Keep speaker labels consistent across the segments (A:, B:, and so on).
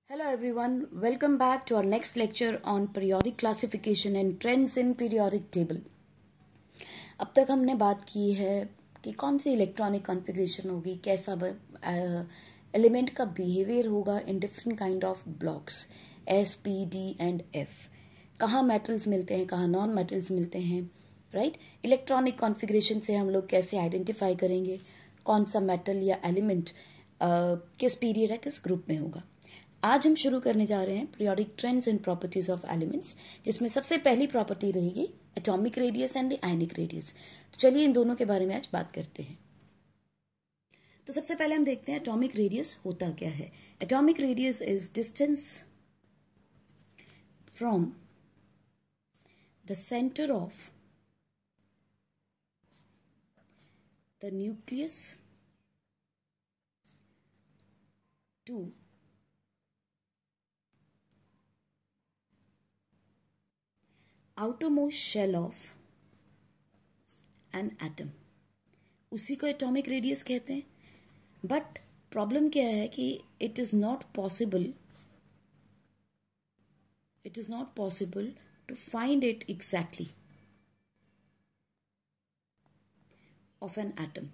A: Hello everyone, welcome back to our next lecture on periodic classification and trends in periodic table. अब तक हमने बात की है कि कौन सी इलेक्ट्रॉनिक कॉन्फ़िगरेशन होगी, कैसा एलिमेंट का बिहेवियर होगा in different kind of blocks S, P, D and F. कहाँ मेटल्स मिलते हैं, कहाँ नॉन मेटल्स मिलते हैं, राइट. इलेक्ट्रॉनिक कॉन्फ़िगरेशन से हम लोग कैसे आइडेंटिफाई करेंगे कौन सा मेटल या एलिमेंट किस पीरियड या किस ग्रुप में होगा. आज हम शुरू करने जा रहे हैं periodic trends and properties of elements, जिसमें सबसे पहली प्रॉपर्टी रहेगी atomic radius and the ionic radius. तो चलिए इन दोनों के बारे में आज बात करते हैं. तो सबसे पहले हम देखते हैं एटॉमिक रेडियस होता क्या है. Atomic radius is distance from the centre of the nucleus to outermost shell of an atom. उसी को एटॉमिक रेडियस कहते हैं. बट प्रॉब्लम क्या है कि it is not possible to find it exactly of an atom.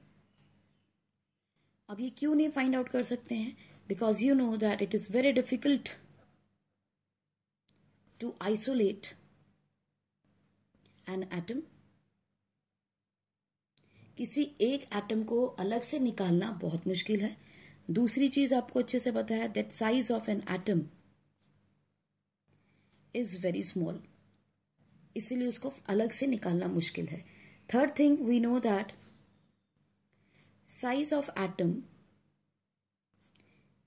A: अब ये क्यों नहीं फाइंड आउट कर सकते हैं? Because you know that it is very difficult to isolate an atom. किसी एक एटम को अलग से निकालना बहुत मुश्किल है. दूसरी चीज आपको अच्छे से पता है that size of an atom is very small, इसीलिए उसको अलग से निकालना मुश्किल है. Third thing, we know that size of atom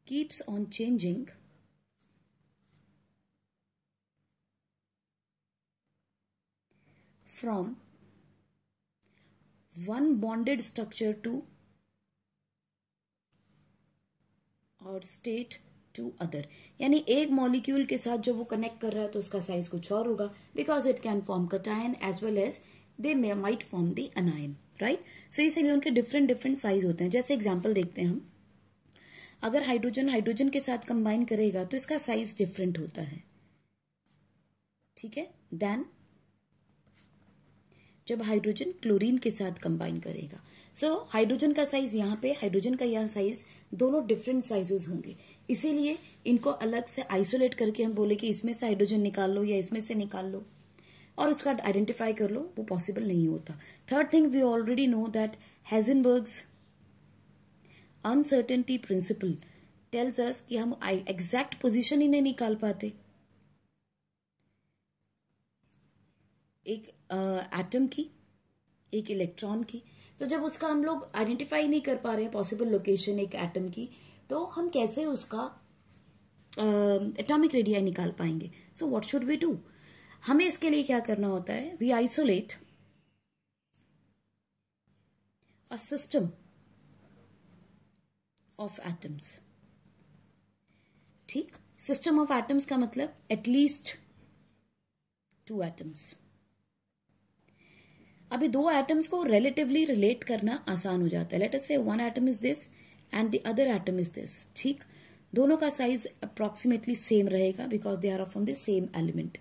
A: keeps on changing from one bonded structure to or state to other. यानी एक मॉलिक्यूल के साथ जो वो कनेक्ट कर रहा है तो उसका साइज कुछ और होगा, because it can form cation as well as they might form the anion, right. So इसीलिए उनके डिफरेंट साइज होते हैं. जैसे एग्जांपल देखते हैं हम, अगर हाइड्रोजन के साथ कंबाइन करेगा तो इसका साइज डिफरेंट होता है, ठीक है, देन जब हाइड्रोजन क्लोरीन के साथ कंबाइन करेगा. सो हाइड्रोजन का साइज यहाँ पे, हाइड्रोजन का यहाँ साइज, दोनों डिफरेंट साइजेस होंगे. इसीलिए इनको अलग से आइसोलेट करके हम बोले कि इसमें से हाइड्रोजन निकाल लो या इसमें से निकाल लो और उसका आइडेंटिफाई कर लो, वो पॉसिबल नहीं होता. Third thing, we already know that Heisenberg's uncertainty principle tells us कि हम एग्जैक्ट पोजीशन ही नहीं निकाल पाते एक एटम की, एक इलेक्ट्रॉन की. तो जब उसका हम लोग आइडेंटिफाई नहीं कर पा रहे हैं पॉसिबल लोकेशन एक एटम की, तो हम कैसे उसका एटॉमिक रेडियस निकाल पाएंगे? So what should we do? हमें इसके लिए क्या करना होता है? We isolate a system of atoms. ठीक, सिस्टम ऑफ एटम्स का मतलब एटलीस्ट 2 एटम्स. अभी 2 एटम्स को रिलेटिवली रिलेट करना आसान हो जाता है. Let us say one atom is this and the other atom is this. ठीक, दोनों का साइज अप्रोक्सीमेटली सेम रहेगा because they are from the same element.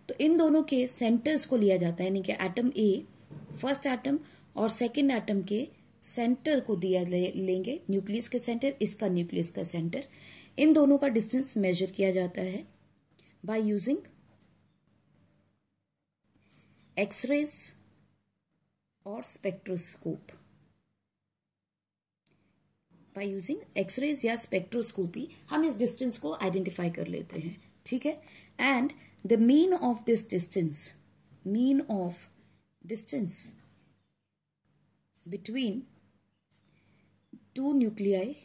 A: तो इन दोनों के सेंटर्स को लिया जाता है, यानी कि एटम ए, फर्स्ट एटम और सेकेंड एटम के सेंटर को दिया लेंगे. न्यूक्लियस के सेंटर, इसका न्यूक्लियस का सेंटर. इन दोनों का डिस्टेंस मेजर किया जाता है बाय यूजिंग एक्सरेज और स्पेक्ट्रोस्कोप. बाय यूजिंग एक्सरेज या स्पेक्ट्रोस्कोपी हम इस डिस्टेंस को आइडेंटिफाई कर लेते हैं, ठीक है. And the mean of distance between 2 nuclei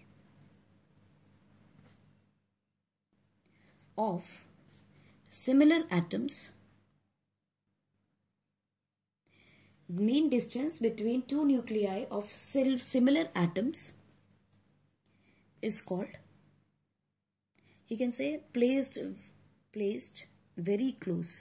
A: of similar atoms, mean distance between 2 nuclei of similar atoms is called, you can say, placed very close,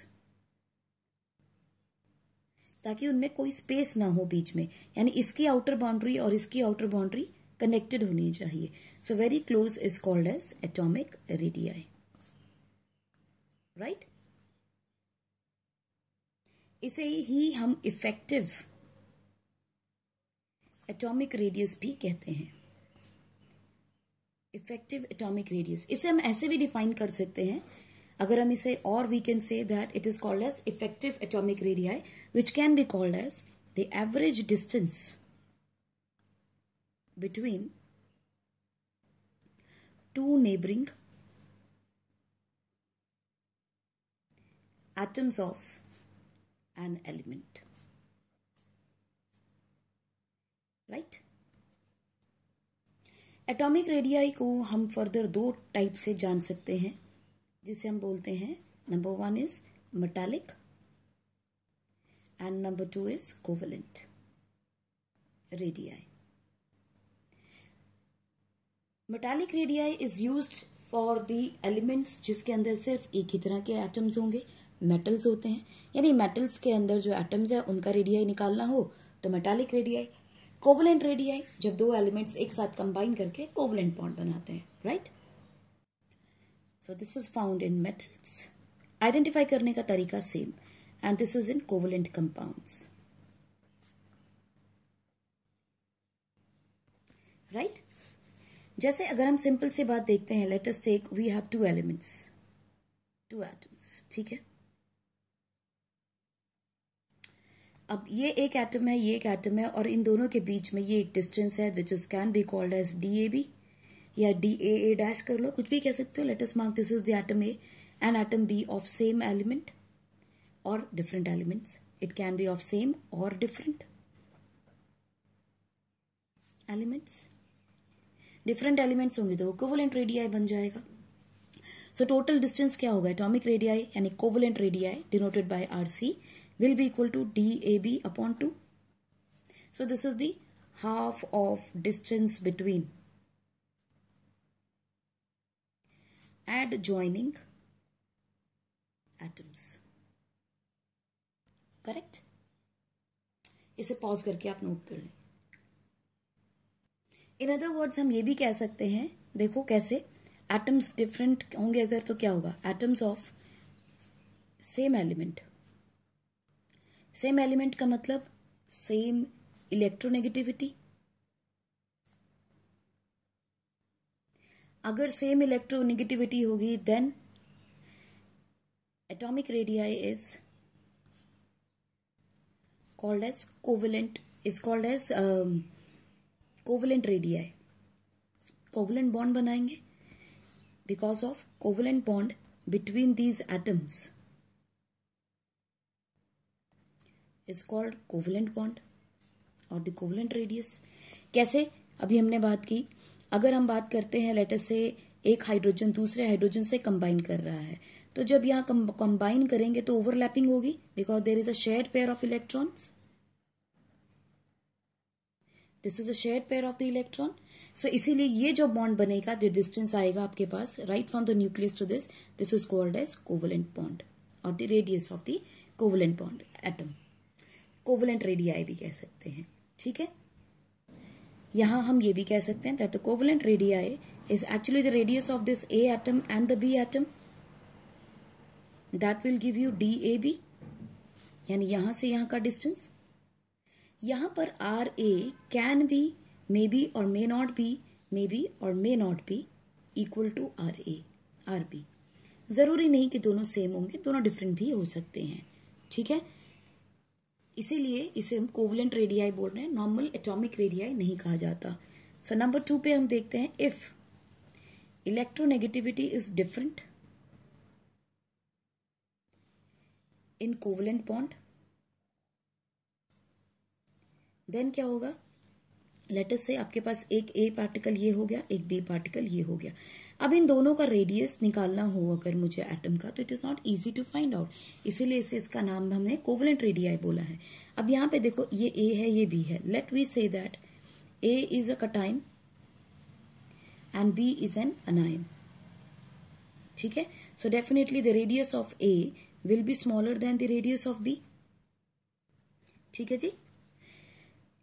A: ताकि उनमें कोई स्पेस ना हो बीच में, यानी इसकी आउटर बाउंड्री और इसकी आउटर बाउंड्री कनेक्टेड होनी चाहिए. So very close is called as atomic radii. Right. इसे ही हम इफेक्टिव एटॉमिक रेडियस भी कहते हैं। इफेक्टिव एटॉमिक रेडियस, इसे हम ऐसे भी डिफाइन कर सकते हैं, अगर हम इसे, और we can say that it is called as effective atomic radii which can be called as the average distance between two neighbouring atoms of an element, right? Atomic radii को हम फर्दर दो टाइप से जान सकते हैं, जिसे हम बोलते हैं, number 1 is metallic and number 2 is covalent radii. Metallic radii is used for the elements जिसके अंदर सिर्फ एक ही तरह के एटम्स होंगे, मेटल्स होते हैं, यानी मेटल्स के अंदर जो एटम्स है उनका रेडियाई निकालना हो तो मेटालिक रेडियाई। कोवेलेंट रेडियाई जब दो एलिमेंट्स एक साथ कंबाइन करके कोवेलेंट बॉन्ड बनाते हैं, right. So this is found in metals, identify करने का तरीका same, and this is in covalent compounds, right. जैसे अगर हम सिंपल सी बात देखते हैं, let us take, we have two elements, two atoms, ठीक है। अब ये एक एटम है, ये एक एटम है, और इन दोनों के बीच में ये एक डिस्टेंस है which is can be called as DAB या DAA डैश कर लो, कुछ भी कह सकते हो। Let us mark this is the atom A and atom B of same element और different elements. It can be of same और डिफरेंट एलिमेंट्स। डिफरेंट एलिमेंट्स होंगे तो कोवेलेंट रेडियाई बन जाएगा। सो टोटल डिस्टेंस क्या होगा, एटॉमिक रेडियाई यानी covalent radii denoted by RC will be equal to DAB upon 2. So this is the half of distance between adjoining atoms. Correct? इसे pause करके आप नोट कर लें। इन अदर वर्ड्स हम ये भी कह सकते हैं, देखो कैसे, एटम्स डिफरेंट होंगे अगर तो क्या होगा, atoms of same element. Same element का मतलब सेम इलेक्ट्रोनेगेटिविटी। अगर सेम इलेक्ट्रोनेगेटिविटी होगी then atomic radii is called as covalent, is called as covalent radii. Covalent bond बनाएंगे because of covalent bond between these atoms is called covalent bond और the covalent radius। कैसे, अभी हमने बात की, अगर हम बात करते हैं लेट अस से एक हाइड्रोजन दूसरे हाइड्रोजन से कंबाइन कर रहा है, तो जब यहाँ कंबाइन करेंगे तो ओवरलैपिंग होगी because there is a shared pair of electrons, this is a shared pair of the electron. So इसीलिए ये जो बॉन्ड बनेगा, जो डिस्टेंस आएगा आपके पास right from the nucleus to this is called as covalent bond और the radius of the covalent bond atom. Covalent radii भी कह सकते हैं, ठीक है। यहां हम ये भी कह सकते हैं that the covalent radii is actually the radius of this A atom and the B atom, that will give you DAB, यानी यहां से यहां का डिस्टेंस। यहां पर RA can be, may be और may not be, may be और may not be equal to RB। जरूरी नहीं कि दोनों सेम होंगे, दोनों डिफरेंट भी हो सकते हैं, ठीक है। इसीलिए इसे हम कोवेलेंट रेडियाई बोल रहे हैं, नॉर्मल एटॉमिक रेडियाई नहीं कहा जाता। सो नंबर 2 पे हम देखते हैं, if electronegativity is different in covalent bond then क्या होगा, लेट अस से आपके पास एक A पार्टिकल ये हो गया, एक B पार्टिकल ये हो गया। अब इन दोनों का रेडियस निकालना हो अगर मुझे एटम का, तो it is not easy to find out, इसीलिए इसे इसका नाम हमने कोवेलेंट रेडियाई बोला है। अब यहां पे देखो, ये A है, ये B है, let we say that A is a cation and B is an anion, ठीक है। So definitely the radius of A will be smaller than the radius of B, ठीक है जी।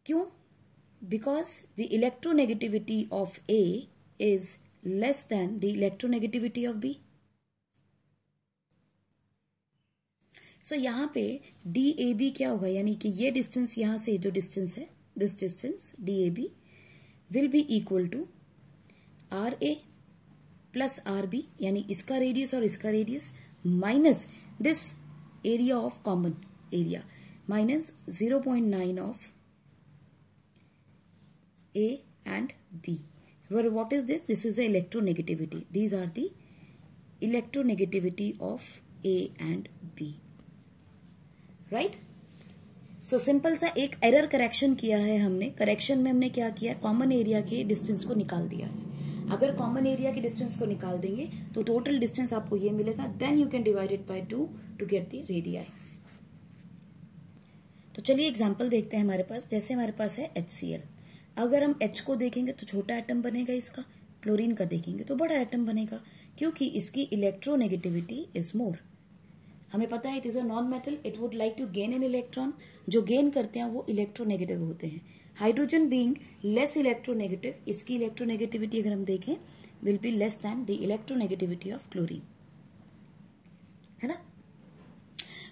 A: क्यों? Because the electronegativity of A is less than the electronegativity of B. सो यहाँ पे D A B क्या होगा, यानी कि ये डिस्टेंस यहां से जो डिस्टेंस है, this distance D A B will be equal to R A plus R B, यानी इसका रेडियस और इसका radius, minus this area of common area, minus 0.9 of A and B. Well, what is this? This is the electronegativity. These are the electronegativity of A and B. Right? So simple सा एक error correction किया है हमने. Correction में हमने क्या किया, common area के डिस्टेंस को निकाल दिया है. अगर कॉमन एरिया के डिस्टेंस को निकाल देंगे तो टोटल डिस्टेंस आपको ये मिलेगा. Then you can divide it by 2 to get the radii. तो चलिए एग्जांपल देखते हैं हमारे पास. जैसे हमारे पास है HCl. अगर हम H को देखेंगे तो छोटा एटम बनेगा इसका, क्लोरीन का देखेंगे तो बड़ा एटम बनेगा, क्योंकि इसकी इलेक्ट्रोनेगेटिविटी इज मोर. हमें पता है it is a non metal, it would like to gain an electron. जो गेन करते हैं वो इलेक्ट्रोनेगेटिव होते हैं. हाइड्रोजन बीइंग लेस इलेक्ट्रोनेगेटिव, इसकी इलेक्ट्रोनेगेटिविटी अगर हम देखें will be less than the electronegativity of chlorine, है ना.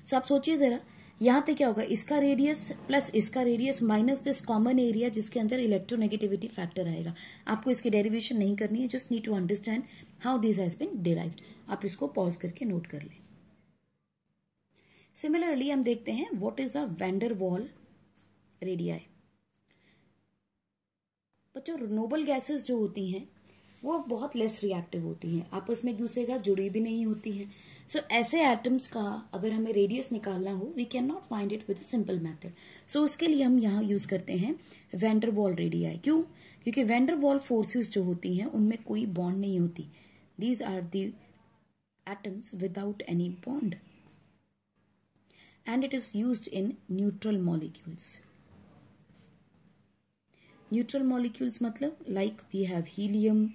A: सो आप सोचिए जरा, यहां पे क्या होगा, इसका रेडियस प्लस इसका radius minus this common area जिसके अंदर इलेक्ट्रोनेगेटिविटी फैक्टर आएगा. आपको इसकी डेरिवेशन नहीं करनी है, just need to understand how this has been derived. आप इसको पॉज करके नोट कर लें. सिमिलरली हम देखते हैं what is the wander wall radii. बच्चों नोबल गैसेस जो होती हैं वो बहुत लेस रिएक्टिव होती हैं, आपस में एक दूसरे का जुड़ी भी नहीं होती हैं. सो ऐसे एटम्स का अगर हमें रेडियस निकालना हो, we can not find it with simple method. So उसके लिए हम यहाँ यूज करते हैं वैंडर वॉल रेडियाई. क्यों? क्योंकि वैंडर वॉल फोर्सेस जो होती हैं उनमें कोई बॉन्ड नहीं होती. These are the atoms without any bond and it is used in neutral molecules. Neutral molecules मतलब like we have helium,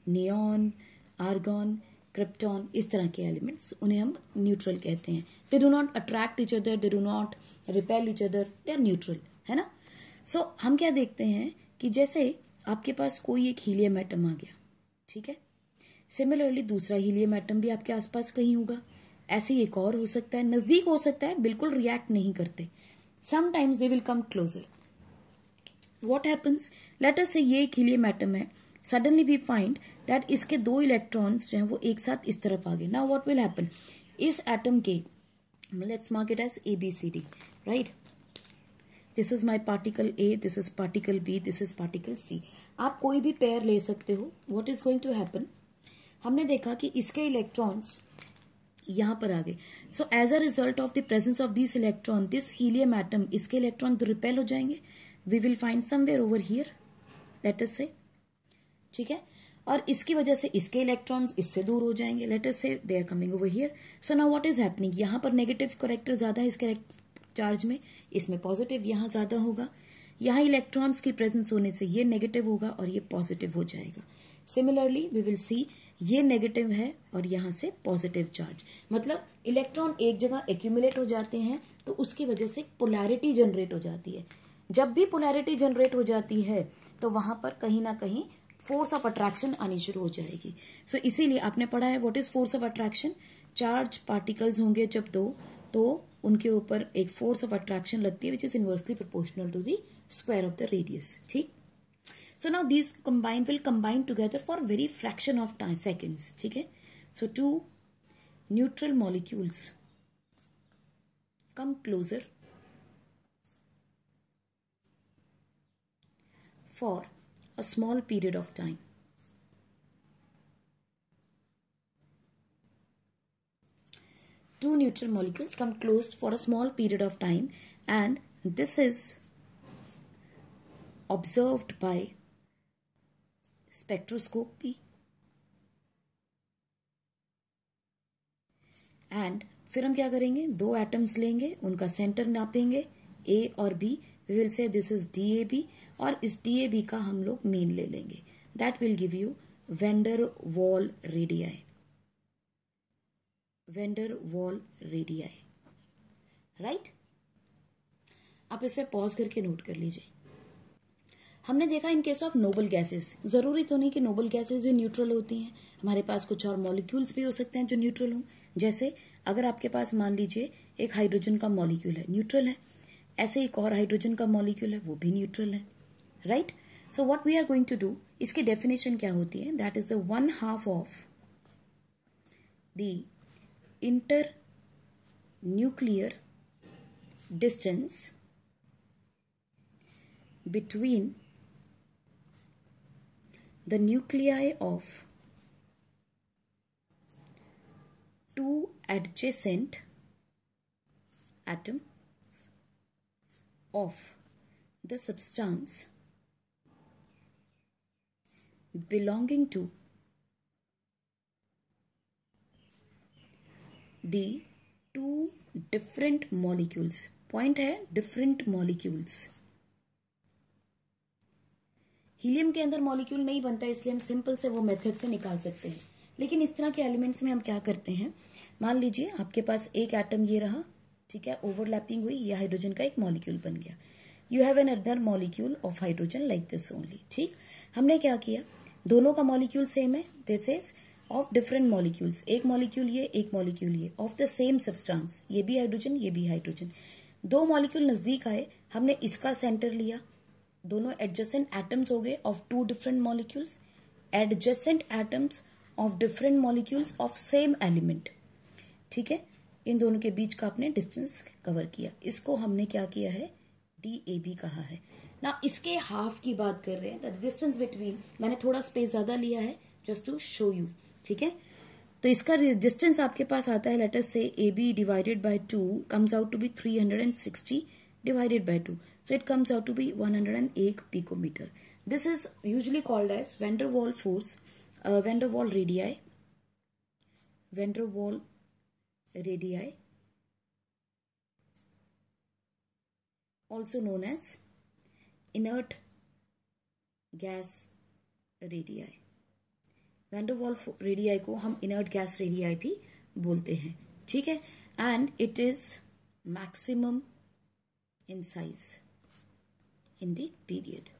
A: neon, argon, krypton, इस तरह के एलिमेंट्स, उन्हें हम न्यूट्रल कहते हैं. They do not attract each other, they do not repel each other, they are neutral, है ना. सो हम क्या देखते हैं कि जैसे आपके पास कोई एक हीलियम एटम आ गया, ठीक है, सिमिलरली दूसरा हीलियम एटम भी आपके आसपास कहीं होगा. ऐसे ही एक और हो सकता है, नजदीक हो सकता है, बिल्कुल रिएक्ट नहीं करते. Sometimes they will come closer. What happens? Let us say ये एक हीलियम एटम है. Suddenly we find that इसके दो इलेक्ट्रॉन्स जो हैं वो एक साथ इस तरफ आ गए. Now what will happen? इस एटम के, let's mark it as ABCD, right? This is my particle A, this is particle B, this is particle C. आप कोई भी पेयर ले सकते हो. What is going to happen? हमने देखा कि इसके इलेक्ट्रॉन्स यहां पर आ गए. So as a result of the presence of this electron, this helium atom, इसके इलेक्ट्रॉन तो रिपेल हो जाएंगे. We will find somewhere over here, let us say, ठीक है, और इसकी वजह से इसके इलेक्ट्रॉन्स इससे दूर हो जाएंगे. Let us say they are coming over here. So now what is happening, यहां पर नेगेटिव करेक्टर ज्यादा है इसके चार्ज में, इसमें पॉजिटिव यहां ज्यादा होगा. यहां इलेक्ट्रॉन्स की प्रेजेंस होने से ये नेगेटिव होगा और ये पॉजिटिव हो जाएगा. सिमिलरली वी विल सी ये नेगेटिव है और यहां से पॉजिटिव चार्ज, मतलब इलेक्ट्रॉन एक जगह एक्यूमुलेट हो जाते हैं तो उसकी वजह से पोलैरिटी जनरेट हो जाती है. जब भी पोलैरिटी जनरेट हो जाती है तो वहां पर कहीं ना कहीं फोर्स ऑफ अट्रैक्शन आनी शुरू हो जाएगी. सो इसीलिए आपने पढ़ा है what is force of attraction. Charge particles होंगे जब दो, तो उनके ऊपर एक फोर्स ऑफ अट्रैक्शन लगती है which is inversely proportional to the square of the radius. ठीक. So now these will combine together for very fraction of time, seconds. ठीक है. So two neutral molecules come closer for a small period of time. Two neutral molecules come close for a small period of time, and this is observed by spectroscopy. And फिर हम क्या करेंगे, दो atoms लेंगे, उनका centre नापेंगे A और B. We will say this is DAB और इस DAB का हम लोग मीन ले लेंगे. That will give you vendor wall radii. Vendor wall radii, right. आप इसे पॉज करके नोट कर लीजिए. हमने देखा इन केस ऑफ नोबल गैसेस, जरूरी तो नहीं कि नोबल गैसेस ही न्यूट्रल होती हैं, हमारे पास कुछ और मॉलिक्यूल्स भी हो सकते हैं जो न्यूट्रल हों। जैसे अगर आपके पास मान लीजिए एक हाइड्रोजन का मॉलिक्यूल है, न्यूट्रल है, ऐसे एक और हाइड्रोजन का मॉलिक्यूल है, वो भी न्यूट्रल है, right. So what we are going to do, इसकी डेफिनेशन क्या होती है, that is the 1/2 of the internuclear distance between the nuclei of two adjacent atoms of the substance belonging to the two different molecules. Point है different molecules. Helium के अंदर molecule नहीं बनता, इसलिए हम सिंपल से वो मेथड से निकाल सकते हैं। लेकिन इस तरह के एलिमेंट्स में हम क्या करते हैं, मान लीजिए आपके पास एक एटम ये रहा, ठीक है, ओवरलैपिंग हुई, ये हाइड्रोजन का एक मॉलिक्यूल बन गया। You have an other molecule of hydrogen like this only, ठीक। हमने क्या किया, दोनों का मॉलिक्यूल सेम है, this is of different molecules, एक मॉलिक्यूल ये, एक मॉलिक्यूल ये, ऑफ द सेम सब्सटेंस, ये भी हाइड्रोजन, ये भी हाइड्रोजन। दो मॉलिक्यूल नजदीक आए, हमने इसका सेंटर लिया, दोनों एडजेसेंट एटम्स हो गए of two different molecules, adjacent atoms of different molecules of same element, ठीक है। इन दोनों के बीच का आपने डिस्टेंस कवर किया, इसको हमने क्या किया है, DAB कहा है ना। इसके हाफ की बात कर रहे हैं, द डिस्टेंस बिटवीन, मैंने थोड़ा स्पेस ज्यादा लिया है जस्ट टू शो यू, ठीक है। तो इसका डिस्टेंस आपके पास आता है, let us say AB divided by 2 comes out to be 360 divided by 2. So it comes out to be 108 picometer. This is usually called as van der Waal force, van der Waal radii, van der Waal radii, also known as inert gas radii. van der Waal radii को हम inert gas radii भी बोलते हैं, ठीक है। And it is maximum in size in the period.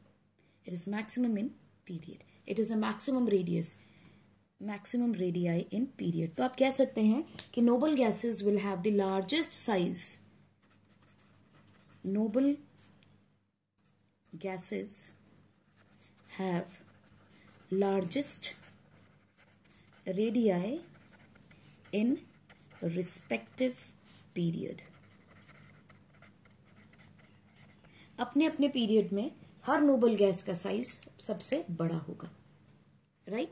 A: It is maximum in period. It is the maximum radius, maximum radii in period. तो आप कह सकते हैं कि noble gases will have the largest size. Noble gases have largest radii in respective period. अपने अपने period में हर noble gas का साइज सबसे बड़ा होगा, राइट।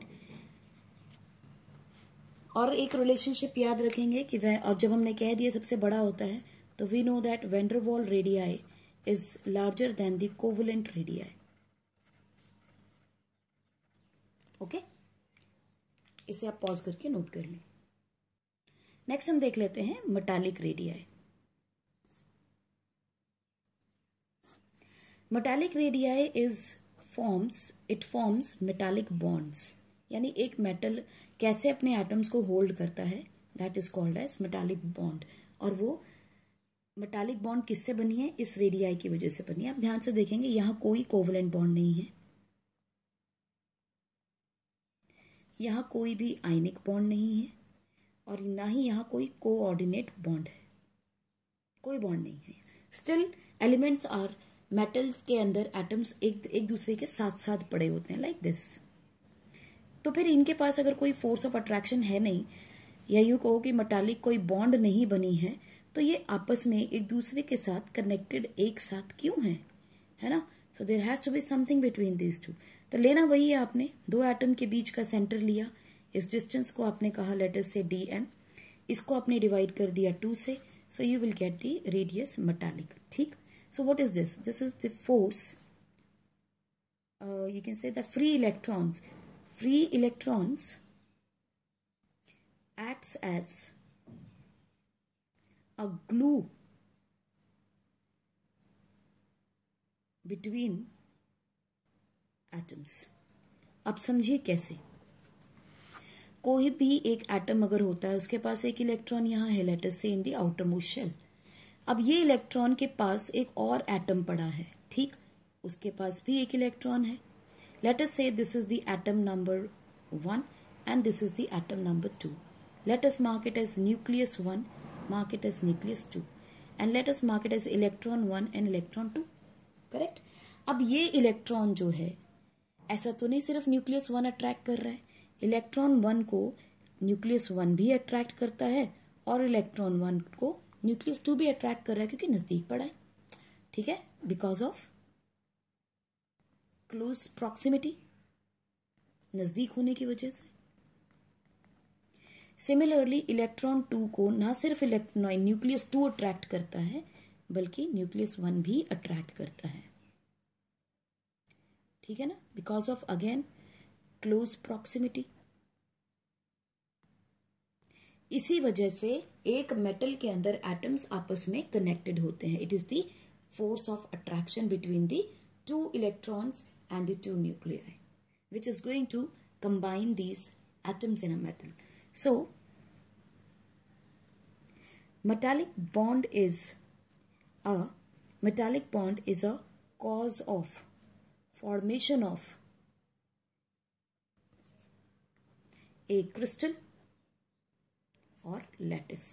A: और एक रिलेशनशिप याद रखेंगे कि वह, और जब हमने कह दिया सबसे बड़ा होता है, तो we know that van der वाल radii is larger then the covalent radii, okay. इसे आप पॉज करके नोट कर लें। नेक्स्ट हम देख लेते हैं metallic radii. Metallic radii it forms metallic bonds, यानी एक मेटल कैसे अपने एटम्स को होल्ड करता है, that is called as metallic bond. और वो मेटालिक बॉन्ड किससे बनी है, इस रेडियाई की वजह से बनी है। आप ध्यान से देखेंगे यहां कोई कोवेलेंट बॉन्ड नहीं है, यहां कोई भी आयनिक बॉन्ड नहीं है, और ना ही यहां कोई कोऑर्डिनेट बॉन्ड है, कोई बॉन्ड नहीं है। स्टिल एलिमेंट्स आर, मेटल्स के अंदर एटम्स एक दूसरे के साथ साथ पड़े होते हैं लाइक दिस। तो फिर इनके पास अगर कोई फोर्स ऑफ अट्रैक्शन है नहीं, या यूं कहो कि मेटालिक कोई बॉन्ड नहीं बनी है, तो ये आपस में एक दूसरे के साथ कनेक्टेड एक साथ क्यों है ना। So there has to be something between these two. तो लेना वही है, आपने दो एटम के बीच का सेंटर लिया, इस डिस्टेंस को आपने कहा लेट अस से DM, इसको आपने डिवाइड कर दिया 2 से, so you will get the radius metallic, ठीक। So what is this? This is the force. You can say the free electrons. Free electrons acts as a glue between atoms. अब समझिए कैसे। कोई भी एक एटम अगर होता है, उसके पास एक इलेक्ट्रॉन यहां है, let us say in the outer most shell. अब ये इलेक्ट्रॉन के पास एक और एटम पड़ा है, ठीक, उसके पास भी एक इलेक्ट्रॉन है. Let us say this is the atom number 1 and this is the atom number 2. Let us mark it as nucleus 1, mark it as nucleus 2, and let us mark it as electron 1 and electron 2. Correct? अब ये electron जो है ऐसा तो नहीं सिर्फ nucleus 1 attract कर रहा है. इलेक्ट्रॉन 1 को न्यूक्लियस 1 भी अट्रैक्ट करता है और इलेक्ट्रॉन 1 को न्यूक्लियस 2 भी अट्रैक्ट कर रहा है क्योंकि नजदीक पड़ा है. ठीक है, बिकॉज ऑफ क्लोज प्रॉक्सिमिटी, नजदीक होने की वजह से. सिमिलरली इलेक्ट्रॉन 2 को ना सिर्फ न्यूक्लियस 2 अट्रैक्ट करता है बल्कि न्यूक्लियस 1 भी अट्रैक्ट करता है. ठीक है ना, because of again close proximity. इसी वजह से एक मेटल के अंदर एटम्स आपस में कनेक्टेड होते हैं. It is the force of attraction between the two electrons and the two nuclei, which is going to combine these atoms in a metal. So, metallic bond is a cause of formation of a crystal or lattice.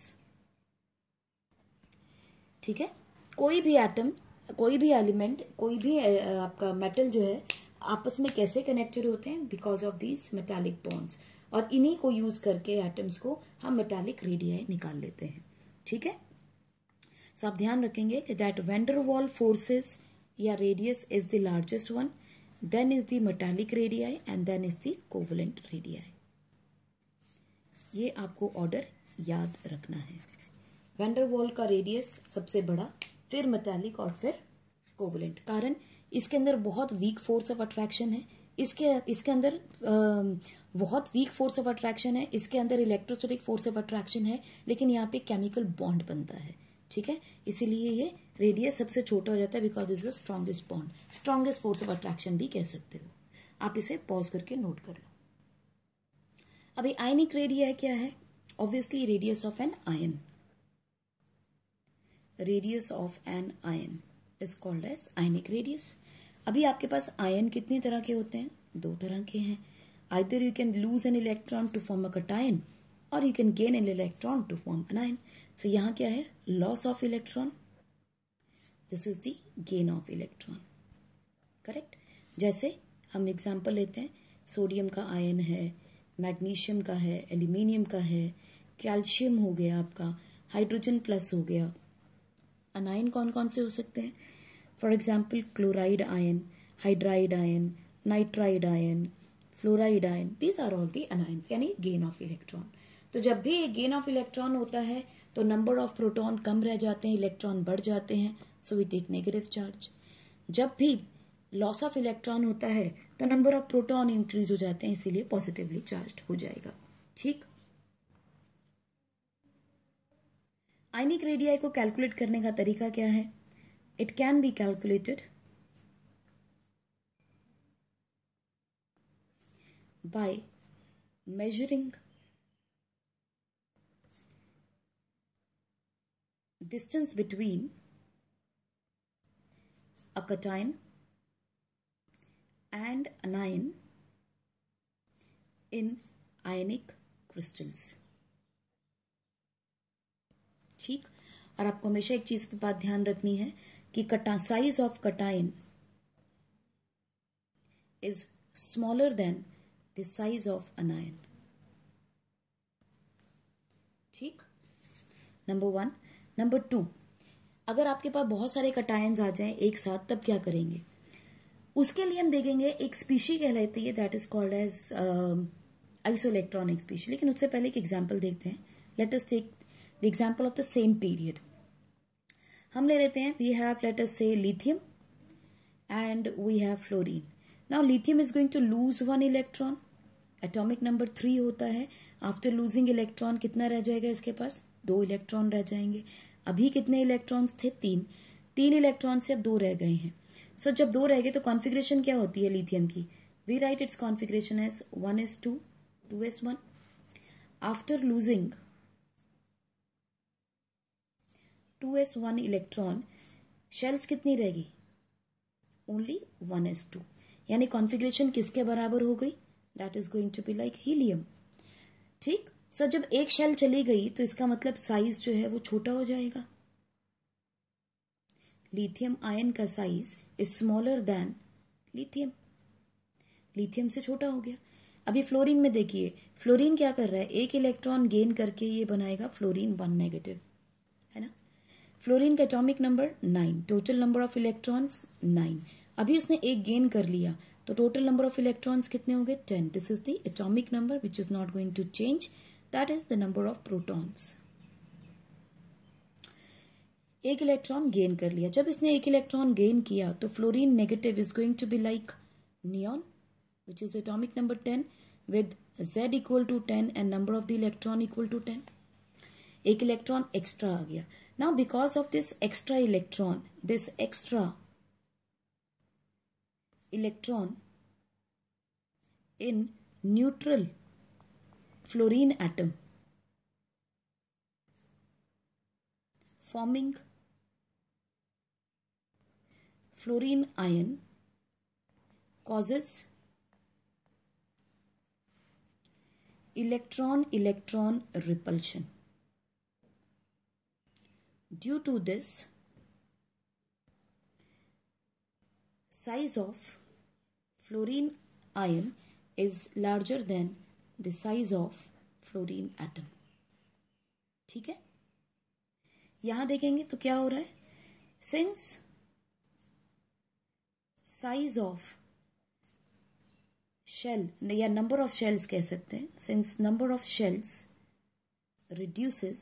A: ठीक है, कोई भी atom, कोई भी element, कोई भी आपका metal जो है आपस में कैसे कनेक्टेड होते हैं? Because of these metallic bonds. और इन्हीं को यूज करके एटम्स को हम मेटालिक रेडियाई निकाल लेते हैं. ठीक है, सो आप ध्यान रखेंगे कि that van der Waals forces या radius is the largest one, then is the metallic radii and then is the covalent radii. ये आपको ऑर्डर याद रखना है. वैन डर वाल का रेडियस सबसे बड़ा, फिर मेटालिक और फिर कोवेलेंट. कारण इसके अंदर बहुत वीक फोर्स ऑफ अट्रैक्शन है. इसके अंदर बहुत वीक फोर्स ऑफ अट्रैक्शन है. इसके अंदर इलेक्ट्रोस्टैटिक फोर्स ऑफ अट्रैक्शन है, लेकिन यहाँ पे केमिकल बॉन्ड बनता है. ठीक है, इसीलिए ये रेडियस सबसे छोटा हो जाता है because is the strongest bond. Strongest force of attraction भी कह सकते हो. आप इसे पॉज करके नोट कर लो. अभी आयनिक रेडिया क्या है? Obviously radius of an ion. Radius of an ion is called as ionic radius. अभी आपके पास आयन कितनी तरह के होते हैं? 2 तरह के हैं. Either you can lose an electron to form a cation और you can gain an electron to form an ion. So यहां क्या है? Loss of electron. This is the gain of electron. Correct. जैसे हम एग्जाम्पल लेते हैं, sodium का ion है, मैग्नीशियम का है, एल्यूमिनियम का है, कैल्शियम हो गया आपका, हाइड्रोजन प्लस हो गया. अनायन कौन कौन से हो सकते हैं? For example chloride ion, hydride ion, nitride ion, fluoride ion. These are all the anions, यानी गेन ऑफ इलेक्ट्रॉन. तो जब भी गेन ऑफ इलेक्ट्रॉन होता है तो नंबर ऑफ प्रोटॉन कम रह जाते हैं, इलेक्ट्रॉन बढ़ जाते हैं. So we take negative charge. जब भी लॉस ऑफ इलेक्ट्रॉन होता है तो नंबर ऑफ प्रोटॉन इंक्रीज हो जाते हैं, इसीलिए पॉजिटिवली चार्ज हो जाएगा. ठीक. आयनिक रेडियाई को कैलकुलेट करने का तरीका क्या है? It can be calculated by measuring distance between a cation and anion in ionic crystals. ठीक. और आपको हमेशा एक चीज पे बात ध्यान रखनी है कि size of कटाइन is smaller than the size of अनायन. ठीक. नंबर 1. नंबर 2, अगर आपके पास बहुत सारे कटायंस आ जाएं एक साथ तब क्या करेंगे? उसके लिए हम देखेंगे एक स्पीशी कहलाती है that is called as isoelectronic species. लेकिन उससे पहले एक एग्जांपल देखते हैं. Let us take the example of the same period. हम ले लेते हैं, we have let us say lithium and we have fluorine. Now lithium is going to lose 1 electron. Atomic number 3 होता है. आफ्टर लूजिंग इलेक्ट्रॉन कितना रह जाएगा इसके पास? 2 इलेक्ट्रॉन रह जाएंगे. अभी कितने इलेक्ट्रॉन्स थे? 3 इलेक्ट्रॉन से अब 2 रह गए हैं. सो जब 2 रह गए तो कॉन्फ़िगरेशन क्या होती है लिथियम की? We write its configuration as 1s2 2s1. After losing 2s1 electron, shells कितनी रहेगी? ओनली 1s2, यानी कॉन्फ़िगरेशन किसके बराबर हो गई? That is going to be like helium. ठीक, सो जब एक शेल चली गई तो इसका मतलब साइज जो है वो छोटा हो जाएगा। लिथियम आयन का size is smaller than lithium, lithium से छोटा हो गया। अभी फ्लोरीन में देखिए, फ्लोरीन क्या कर रहा है? एक इलेक्ट्रॉन गेन करके ये बनाएगा फ्लोरीन 1 नेगेटिव, है ना। फ्लोरीन का atomic number 9, total number of electrons 9। अभी उसने एक गेन कर लिया तो टोटल नंबर ऑफ इलेक्ट्रॉन्स कितने हो गए? 10। This is the atomic number which is not going to change, that is the number of protons. एक इलेक्ट्रॉन गेन कर लिया। जब इसने एक इलेक्ट्रॉन गेन किया तो fluorine negative is going to be like neon which is atomic number 10 with Z equal to 10 and number of the electron equal to 10. एक electron extra आ गया। Now because of this extra electron in neutral fluorine atom forming fluorine ion causes electron repulsion. Due to this, size of fluorine ion is larger than the size of fluorine atom. ठीक है, यहां देखेंगे तो क्या हो रहा है? Since size of shell या number of shells कह सकते हैं, since number of shells reduces,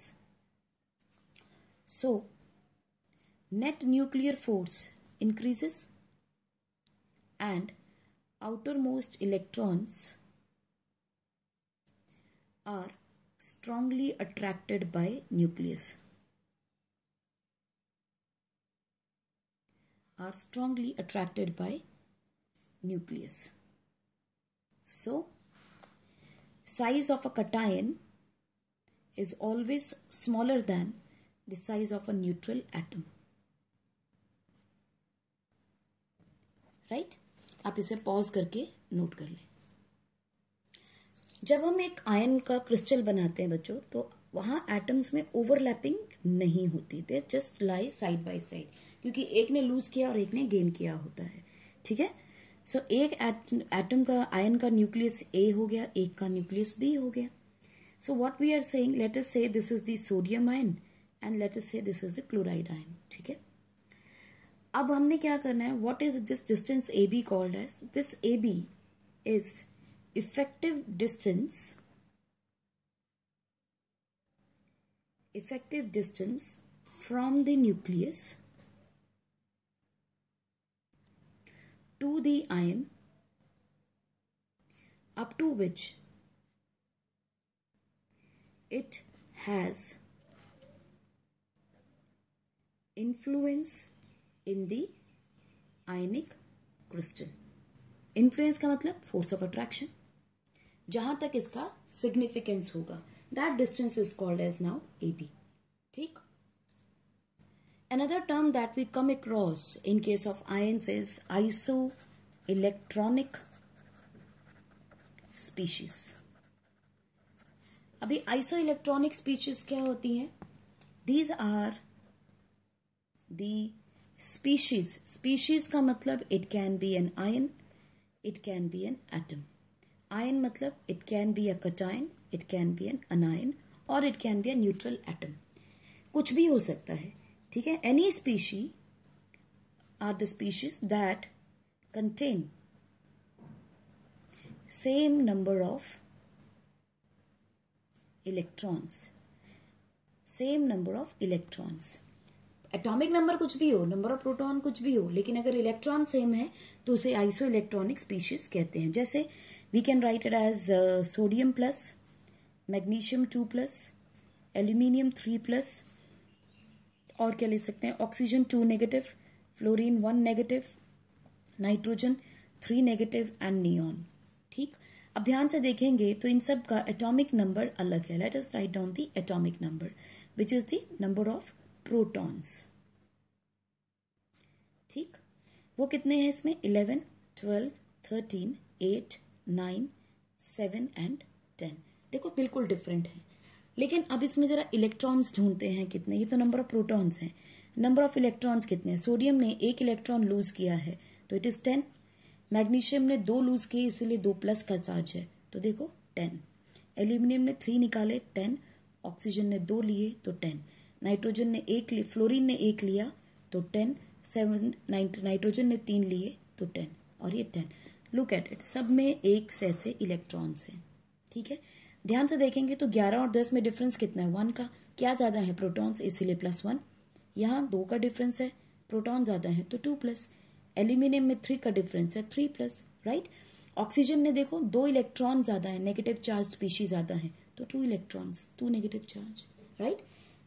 A: so net nuclear force increases and outermost electrons are strongly attracted by nucleus. So, size of a cation is always smaller than the size of a neutral atom. Right? आप इसे pause करके note कर लें। जब हम एक ion का crystal बनाते हैं बच्चों, तो वहां एटम्स में ओवरलैपिंग नहीं होती, they just lie side by side, क्योंकि एक ने लूज किया और एक ने गेन किया होता है। ठीक है, सो एक एटम का आयन का न्यूक्लियस ए हो गया, एक का न्यूक्लियस बी हो गया। So what we are saying, let us say this is the sodium ion and let us say this is the chloride ion. ठीक है, अब हमने क्या करना है? What is this distance A B called as? This A B is effective distance from the nucleus to the ion up to which it has influence in the ionic crystal. Influence का मतलब force of attraction, जहां तक इसका significance होगा, that distance is called as now AB. ठीक, another term that we come across in case of ions is iso electronic species. अभी iso electronic species क्या होती हैं? दीज आर दी स्पीशीज का मतलब it can be an ion, it can be an atom. Ion मतलब it can be a cation, it can be an anion, और it can be a neutral atom, कुछ भी हो सकता है। ठीक है, any species are the species that contain same number of electrons, atomic number कुछ भी हो, नंबर ऑफ प्रोटॉन कुछ भी हो, लेकिन अगर इलेक्ट्रॉन सेम है तो उसे आइसो इलेक्ट्रॉनिक स्पीशीज कहते हैं। जैसे we can write it as sodium plus, magnesium 2 plus, aluminium 3 plus, और क्या ले सकते हैं? Oxygen 2 negative, fluorine 1 negative, nitrogen 3 negative and neon. ठीक, अब ध्यान से देखेंगे तो इन सब का एटॉमिक नंबर अलग है। Let us write down the atomic number which is the number of protons. ठीक, वो कितने हैं इसमें? 11, 12, 13, 8, 9, 7 एंड 10। देखो बिल्कुल डिफरेंट है। लेकिन अब इसमें जरा इलेक्ट्रॉन्स ढूंढते हैं कितने। ये तो नंबर ऑफ प्रोटॉन्स हैं, नंबर ऑफ इलेक्ट्रॉन्स कितने हैं? सोडियम ने 1 इलेक्ट्रॉन लूज किया है तो इट इज 10। मैग्नीशियम ने 2 लूज किए इसलिए 2+ का चार्ज है तो देखो 10। एल्यूमिनियम ने 3 निकाले 10, ऑक्सीजन ने 2 लिए तो 10, नाइट्रोजन ने 1 लिए, फ्लोरीन ने 1 लिया तो 10, 7 नाइट्रोजन ने 3 लिए तो 10 और ये 10। लुक एट इट, सब में 1 से ऐसे इलेक्ट्रॉन्स हैं। ठीक है, ध्यान से देखेंगे तो 11 और 10 में डिफरेंस कितना है? 1 का। क्या ज्यादा है? प्रोटॉन्स, इसीलिए +1। यहाँ 2 का डिफरेंस है, प्रोटॉन ज्यादा है तो 2+। एल्यूमिनियम में 3 का डिफरेंस है, 3+, राइट। ऑक्सीजन ने देखो 2 इलेक्ट्रॉन ज्यादा है, नेगेटिव चार्ज स्पीशीज ज्यादा है तो 2 electrons, 2 negative charge, right.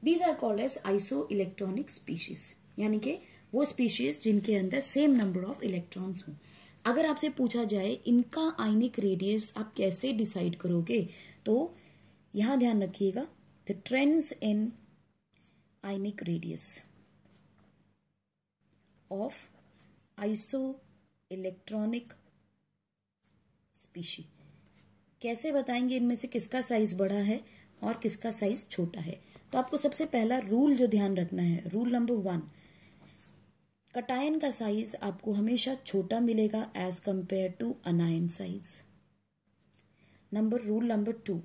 A: These are called as iso electronic species, यानी कि वो स्पीशीज जिनके अंदर सेम नंबर ऑफ इलेक्ट्रॉन्स हो। अगर आपसे पूछा जाए इनका आयनिक रेडियस आप कैसे डिसाइड करोगे, तो यहां ध्यान रखिएगा, the trends in ionic radius of iso electronic species. कैसे बताएंगे इनमें से किसका साइज बड़ा है और किसका साइज छोटा है? तो आपको सबसे पहला रूल जो ध्यान रखना है, रूल नंबर 1, कटायन का साइज आपको हमेशा छोटा मिलेगा as compare to anion size. Rule number 2,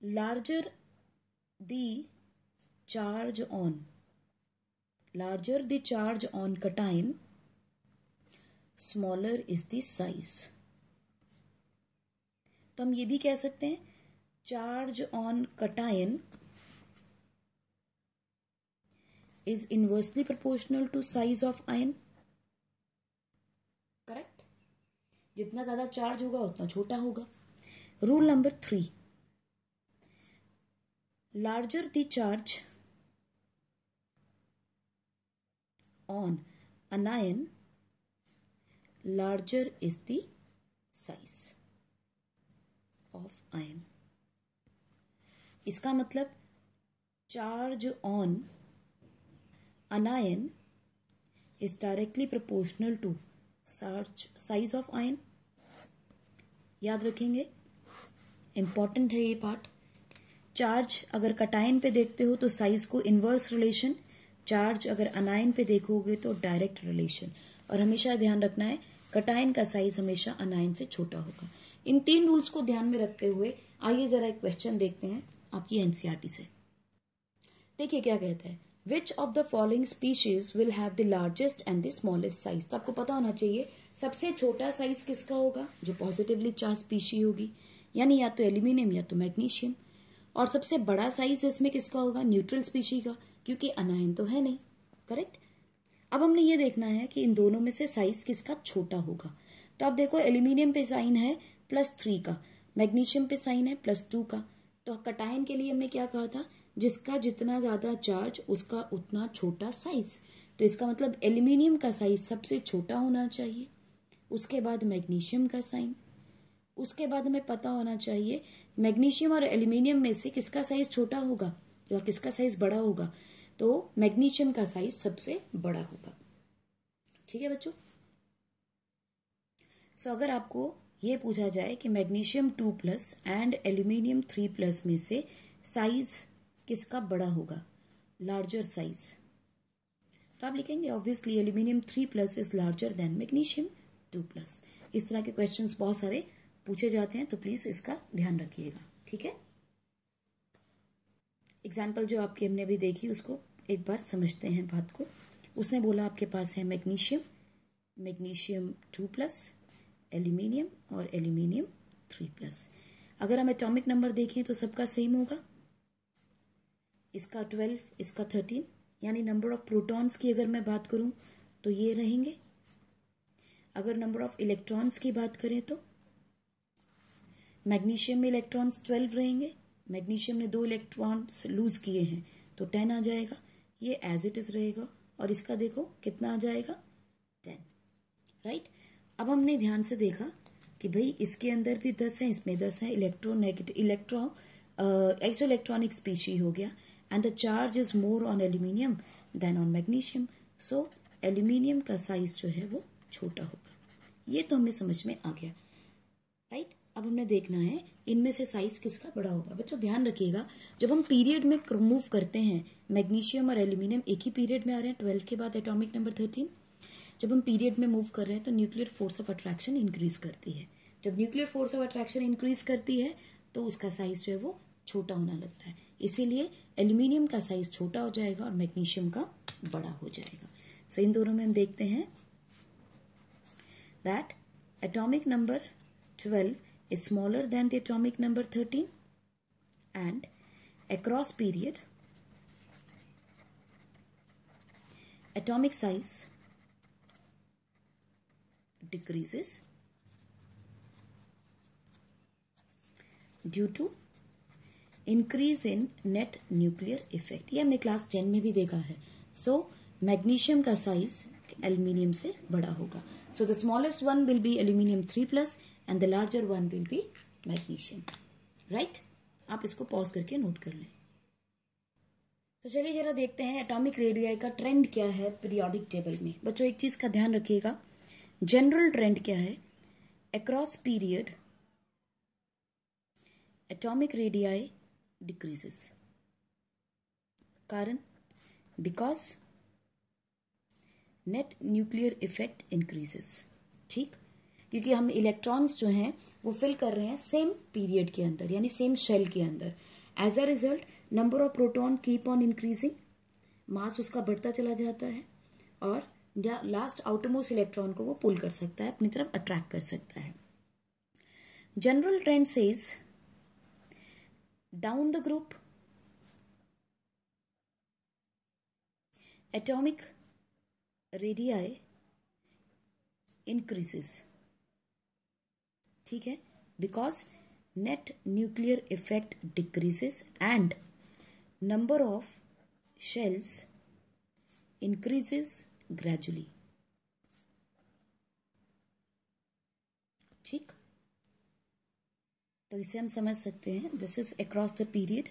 A: larger the charge on cation, smaller is the size. तो हम ये भी कह सकते हैं charge on cation is inversely proportional to size of ion, correct. जितना ज्यादा चार्ज होगा उतना छोटा होगा। Rule number 3, larger the charge on anion, larger is the size of ion। इसका मतलब charge on anion is directly proportional to size of ion। याद रखेंगे, इंपॉर्टेंट है ये पार्ट। चार्ज अगर कटायन पे देखते हो तो साइज को इनवर्स रिलेशन, चार्ज अगर अनायन पे देखोगे तो डायरेक्ट रिलेशन। और हमेशा ध्यान रखना है कटायन का साइज हमेशा अनायन से छोटा होगा। इन 3 रूल्स को ध्यान में रखते हुए आइए जरा एक क्वेश्चन देखते हैं आपकी एनसीईआरटी से। देखिए क्या कहता है, which of the following species will have the largest and the smallest size. तो आपको पता होना चाहिए सबसे छोटा साइज किसका होगा, जो पॉजिटिवली चार्ज स्पीशी होगी, यानी या तो एल्यूमिनियम या तो मैग्नीशियम। और सबसे बड़ा साइज इसमें किसका होगा, न्यूट्रल स्पीशी का, क्योंकि अनायन तो है नहीं, करेक्ट। अब हमने ये देखना है कि इन दोनों में से साइज किसका छोटा होगा। तो आप देखो एल्यूमिनियम पे साइन है +3 का, मैग्नीशियम पे साइन है +2 का। तो कटायन के लिए हमने क्या कहा था, जिसका जितना ज्यादा चार्ज उसका उतना छोटा साइज। तो इसका मतलब एल्यूमिनियम का साइज सबसे छोटा होना चाहिए, उसके बाद मैग्नीशियम का साइन, उसके बाद हमें पता होना चाहिए मैग्नीशियम और एल्यूमिनियम में से किसका साइज छोटा होगा और किसका साइज बड़ा होगा। तो मैग्नीशियम का साइज सबसे बड़ा होगा। ठीक है बच्चों। सो अगर आपको ये पूछा जाए कि मैग्नीशियम 2+ एंड एल्यूमिनियम 3+ में से साइज किसका बड़ा होगा, लार्जर साइज, तो आप लिखेंगे obviously aluminium 3+ is larger then magnesium 2+। इस तरह के क्वेश्चंस बहुत सारे पूछे जाते हैं, तो प्लीज इसका ध्यान रखिएगा। ठीक है, एग्जाम्पल जो आपकी हमने अभी देखी उसको एक बार समझते हैं बात को। उसने बोला आपके पास है मैग्नीशियम 2+, एल्यूमिनियम और एल्यूमिनियम 3+। अगर हम एटॉमिक नंबर देखें तो सबका सेम होगा, इसका 12, इसका 13, यानी नंबर ऑफ प्रोटॉन्स की अगर मैं बात करूं तो ये रहेंगे। अगर नंबर ऑफ इलेक्ट्रॉन्स की बात करें तो मैग्नीशियम में इलेक्ट्रॉन्स 12 रहेंगे, मैग्नीशियम ने 2 इलेक्ट्रॉन्स लूज किए हैं तो 10 आ जाएगा, ये एज इट इज रहेगा। और इसका देखो कितना आ जाएगा, 10, राइट। अब हमने ध्यान से देखा कि भाई इसके अंदर भी 10 है, इसमें 10 है, आइसो इलेक्ट्रॉनिक स्पीशी हो गया, and the charge is more on aluminium than on magnesium, so aluminium का साइज जो है वो छोटा होगा। ये तो हमें समझ में आ गया, राइट। अब हमने देखना है इनमें से साइज किसका बड़ा होगा। बच्चों ध्यान रखिएगा, जब हम पीरियड में मूव करते हैं, मैग्नीशियम और एल्यूमिनियम एक ही पीरियड में आ रहे हैं, 12 के बाद एटॉमिक नंबर 13। जब हम पीरियड में मूव कर रहे हैं तो nuclear force of attraction increase करती है। जब nuclear force of attraction increase करती है तो उसका साइज जो है वो छोटा होना लगता है। इसीलिए एल्यूमिनियम का साइज छोटा हो जाएगा और मैग्नीशियम का बड़ा हो जाएगा। सो इन दोनों में हम देखते हैं that atomic number 12 is smaller than the atomic number 13 and across period atomic size decreases due to increase in net nuclear effect। ये हमने क्लास 10 में भी देखा है। सो मैग्नीशियम का साइज एल्यूमिनियम से बड़ा होगा। So the smallest one will be aluminium 3+ and the larger one will be magnesium, right? आप इसको पॉज करके नोट कर लें। तो चलिए जरा देखते हैं एटॉमिक रेडियाई का ट्रेंड क्या है पीरियोडिक टेबल में। बच्चों एक चीज का ध्यान रखिएगा, जनरल ट्रेंड क्या है, across period atomic radii decreases. कारण because net nuclear effect increases. ठीक, क्योंकि हम इलेक्ट्रॉन्स जो हैं वो फिल कर रहे हैं सेम पीरियड के अंदर, यानी सेम शेल के अंदर। As a result number of proton keep on increasing, mass उसका बढ़ता चला जाता है और लास्ट आउटरमोस्ट इलेक्ट्रॉन को वो पुल कर सकता है, अपनी तरफ अट्रैक्ट कर सकता है। General trend says down the group atomic radii increases. ठीक है, because net nuclear effect decreases and number of shells increases gradually. ठीक, तो इसे हम समझ सकते हैं this is across the period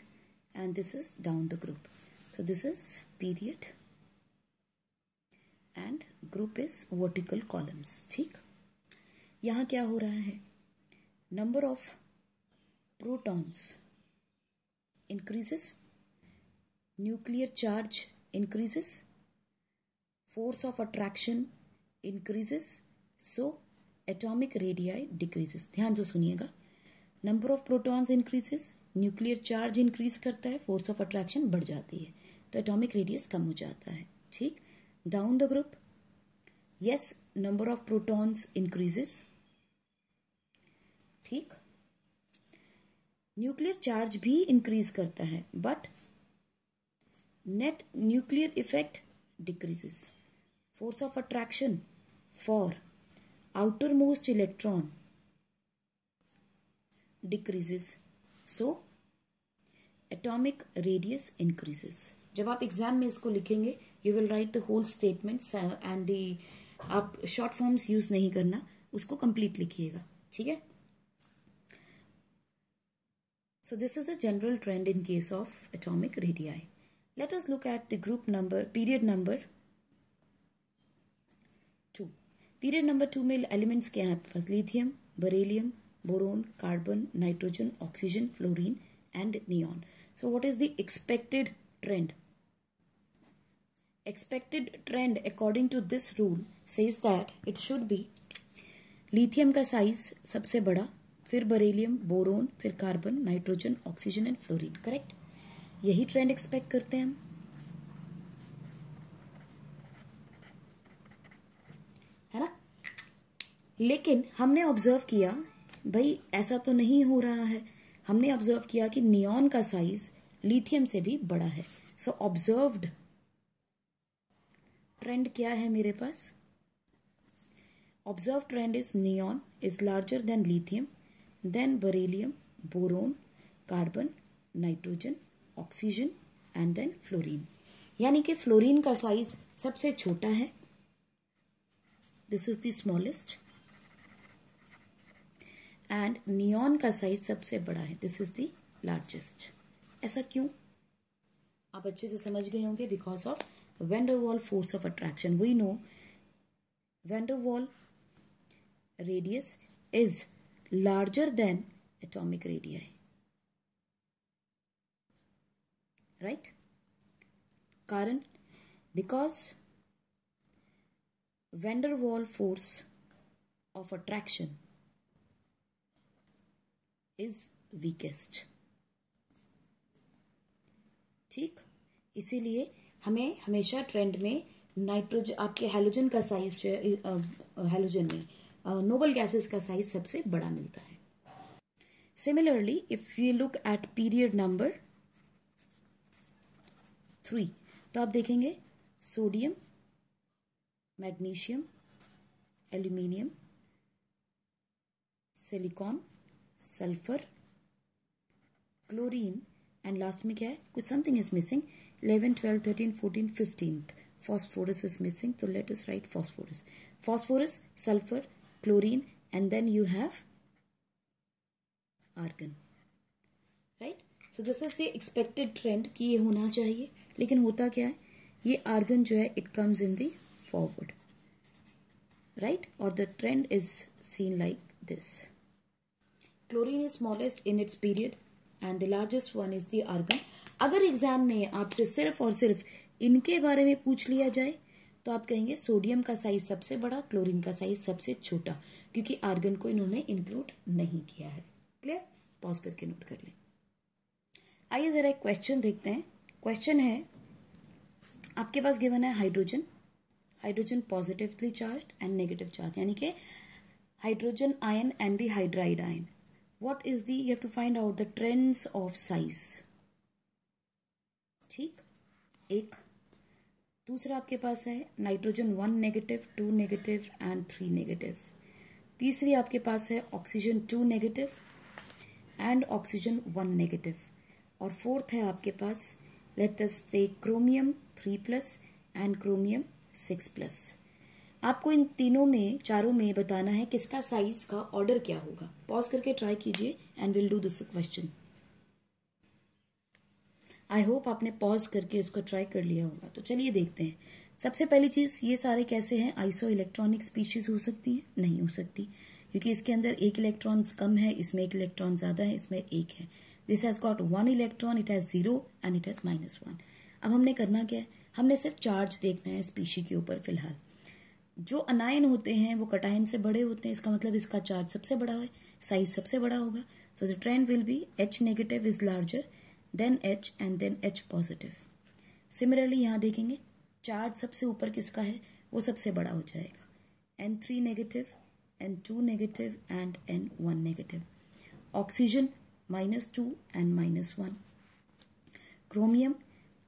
A: and this is down the group. So this is period and group is vertical columns. ठीक, यहां क्या हो रहा है, number of protons increases, nuclear charge increases, force of attraction increases, so atomic radii decreases। ध्यान से सुनिएगा, number of protons increases, nuclear charge increase करता है, force of attraction बढ़ जाती है, तो atomic radius कम हो जाता है। ठीक, down the group, yes, number of protons increases। ठीक, न्यूक्लियर चार्ज भी इंक्रीज करता है but net nuclear effect decreases. Force of attraction for outer most electron decreases, so atomic radius increases. जब आप एग्जाम में इसको लिखेंगे you will write the whole statement and the, आप शॉर्ट फॉर्म्स यूज नहीं करना, उसको कंप्लीट लिखिएगा। ठीक है, so this is a general trend in case of atomic radii. Let us look at the group number, period number 2। period number 2 में elements क्या हैं, first lithium, beryllium, boron, carbon, nitrogen, oxygen, fluorine and neon. So what is the expected trend? Expected trend according to this rule says that it should be lithium का size सबसे बड़ा, फिर beryllium, boron, फिर carbon, nitrogen, oxygen and fluorine. Correct, यही trend expect करते हैं हम, है ना। लेकिन हमने ऑब्जर्व किया भाई ऐसा तो नहीं हो रहा है। हमने ऑब्जर्व किया कि नियॉन का साइज लिथियम से भी बड़ा है। सो ऑब्जर्व्ड ट्रेंड क्या है मेरे पास, observe trend is neon is larger than lithium, then beryllium, boron, carbon, nitrogen, oxygen and then fluorine। यानी कि फ्लोरीन का साइज सबसे छोटा है, this is the smallest, and neon का साइज सबसे बड़ा है, दिस इज द लार्जेस्ट। ऐसा क्यों, आप अच्छे से समझ गए होंगे, because of van der Waal force of attraction. We know van der Waal radius is larger than atomic radii, right? कारण because van der Waal force of attraction is weakest. ठीक, इसीलिए हमें हमेशा ट्रेंड में नाइट्रोजन, आपके halogen का size, halogen में noble gases का साइज सबसे बड़ा मिलता है. Similarly if you look at period number 3, तो आप देखेंगे sodium, magnesium, aluminium, silicon, sulphur, chlorine and last में क्या है, कुछ something is missing. 11, 12, 13, 14, 15th phosphorus is missing, so let us write phosphorus, sulfur, chlorine, and then you have argon, right? So this is the expected trend कि ये होना चाहिए, लेकिन होता क्या है, ये आर्गन जो है it comes in the forward, right? और the trend is seen like this. Chlorine is smallest in its period and the largest one is the argon. अगर एग्जाम में आपसे सिर्फ और सिर्फ इनके बारे में पूछ लिया जाए तो आप कहेंगे सोडियम का साइज सबसे बड़ा, क्लोरीन का साइज सबसे छोटा, क्योंकि आर्गन को इन्होंने इंक्लूड नहीं किया है. क्लियर? पॉज करके नोट कर लें. आइए जरा एक क्वेश्चन देखते हैं. क्वेश्चन है, आपके पास गिवन है hydrogen positively charge and negative charge, यानी कि hydrogen ion and the hydride ion. What is the, you have to find out the trends of size. ठीक, एक. दूसरा आपके पास है nitrogen 1 negative, 2 negative and 3 negative. तीसरी आपके पास है oxygen 2 negative and oxygen 1 negative. और फोर्थ है आपके पास, let us take chromium 3+ and chromium 6+. आपको इन तीनों में, चारों में बताना है किसका साइज का ऑर्डर क्या होगा. पॉज करके ट्राई कीजिए and will do this question. I hope आपने पॉज करके इसको ट्राई कर लिया होगा. तो चलिए देखते हैं. सबसे पहली चीज, ये सारे कैसे हैं, आइसो इलेक्ट्रॉनिक स्पीशीज हो सकती है? नहीं हो सकती, क्योंकि इसके अंदर एक इलेक्ट्रॉन कम है, इसमें एक इलेक्ट्रॉन ज्यादा है, इसमें एक है. This has got 1 electron, it has 0 and it has -1. अब हमने करना क्या है, हमने सिर्फ चार्ज देखना है स्पीशी के ऊपर. फिलहाल जो अनायन होते हैं वो कटायन से बड़े होते हैं, इसका मतलब इसका चार्ज सबसे बड़ा है, साइज सबसे बड़ा होगा. So the trend will be H negative is larger than H and then H positive. Similarly यहां देखेंगे चार्ज सबसे ऊपर किसका है, वो सबसे बड़ा हो जाएगा. N3 negative, N2 negative and N1 negative. Oxygen -2 and -1. Chromium,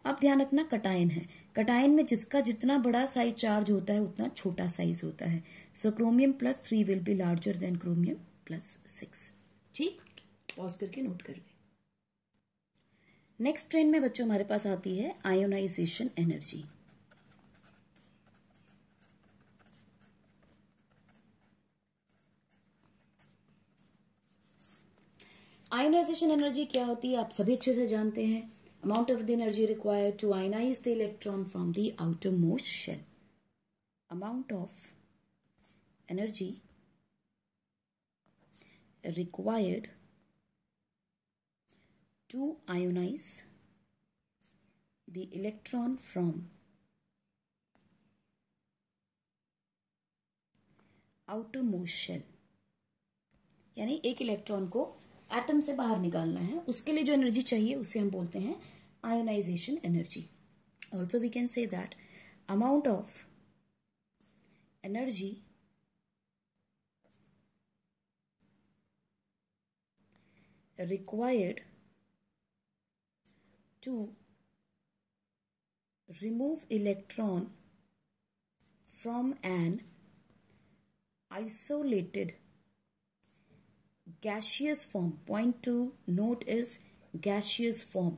A: अब ध्यान रखना कटायन है, कटायन में जिसका जितना बड़ा साइज चार्ज होता है उतना छोटा साइज होता है. So chromium +3 will be larger than chromium +6. ठीक, पॉज करके नोट कर ले. नेक्स्ट ट्रेंड में बच्चों हमारे पास आती है आयोनाइजेशन एनर्जी. आयोनाइजेशन एनर्जी क्या होती है आप सभी अच्छे से जानते हैं. Amount of the energy required to ionize the electron from the outer most shell. Amount of energy required to ionize the electron from outermost shell. यानी एक इलेक्ट्रॉन को एटम से बाहर निकालना है, उसके लिए जो एनर्जी चाहिए उसे हम बोलते हैं ionization energy. Also we can say that amount of energy required to remove electron from an isolated gaseous form. Point to note is gaseous form.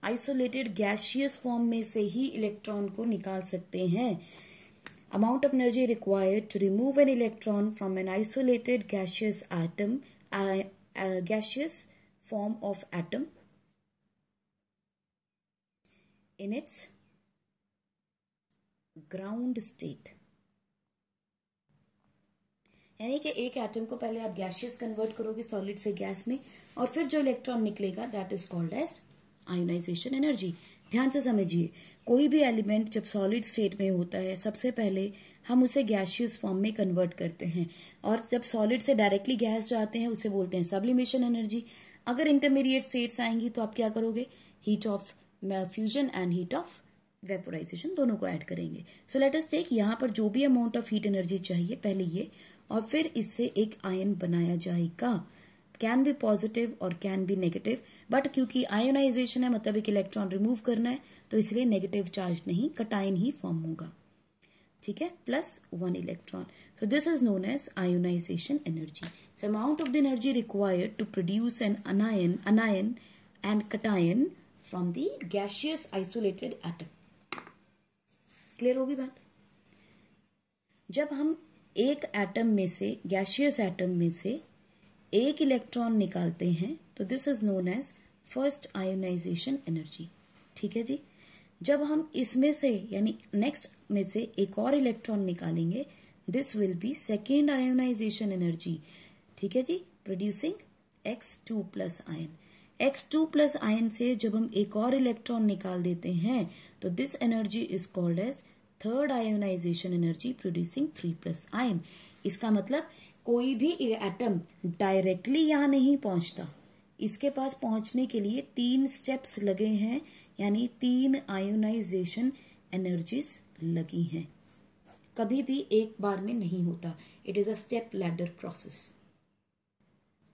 A: Isolated gaseous form में से ही इलेक्ट्रॉन को निकाल सकते हैं. Amount of energy required to remove an electron from an isolated gaseous atom, gaseous form of atom in its ground state, यानी कि एक atom को पहले आप गैसियस कन्वर्ट करोगे सॉलिड से गैस में, और फिर जो इलेक्ट्रॉन निकलेगा that is called as ionization energy. ध्यान से समझिए, कोई भी एलिमेंट जब सॉलिड स्टेट में होता है सबसे पहले हम उसे गैसियस फॉर्म में कन्वर्ट करते हैं, और जब सॉलिड से डायरेक्टली गैस जाते हैं उसे बोलते हैं सब्लिमेशन एनर्जी। अगर इंटरमीडिएट स्टेट्स आएंगी तो आप क्या करोगे, heat of fusion and heat of vaporisation दोनों को ऐड करेंगे। सो लेट अस टेक, यहाँ पर जो भी अमाउंट ऑफ हीट एनर्जी चाहिए पहले ये, और फिर इससे एक आयन बनाया जाएगा, कैन बी पॉजिटिव और कैन बी नेगेटिव, बट क्योंकि आयोनाइजेशन है मतलब एक इलेक्ट्रॉन रिमूव करना है तो इसलिए नेगेटिव चार्ज नहीं, कटायन ही फॉर्म होगा, ठीक है, +1 electron. So this is known as ionization energy. So amount of the energy required to produce an anion and cation from the gaseous isolated atom. Clear होगी बात? जब हम एक एटम में से, गैसियस एटम में से एक इलेक्ट्रॉन निकालते हैं तो this is known as first ionization energy, ठीक है जी। जब हम इसमें से यानी नेक्स्ट में से एक और इलेक्ट्रॉन निकालेंगे this will be second ionization energy, ठीक है जी, producing X2 plus ion. X2 plus ion से जब हम एक और इलेक्ट्रॉन निकाल देते हैं तो this energy is called as third ionization energy producing 3 plus ion. इसका मतलब कोई भी एटम डायरेक्टली यहां नहीं पहुंचता, इसके पास पहुंचने के लिए 3 स्टेप्स लगे हैं, यानी 3 आयोनाइजेशन एनर्जीज लगी हैं। कभी भी एक बार में नहीं होता, it is a step ladder process.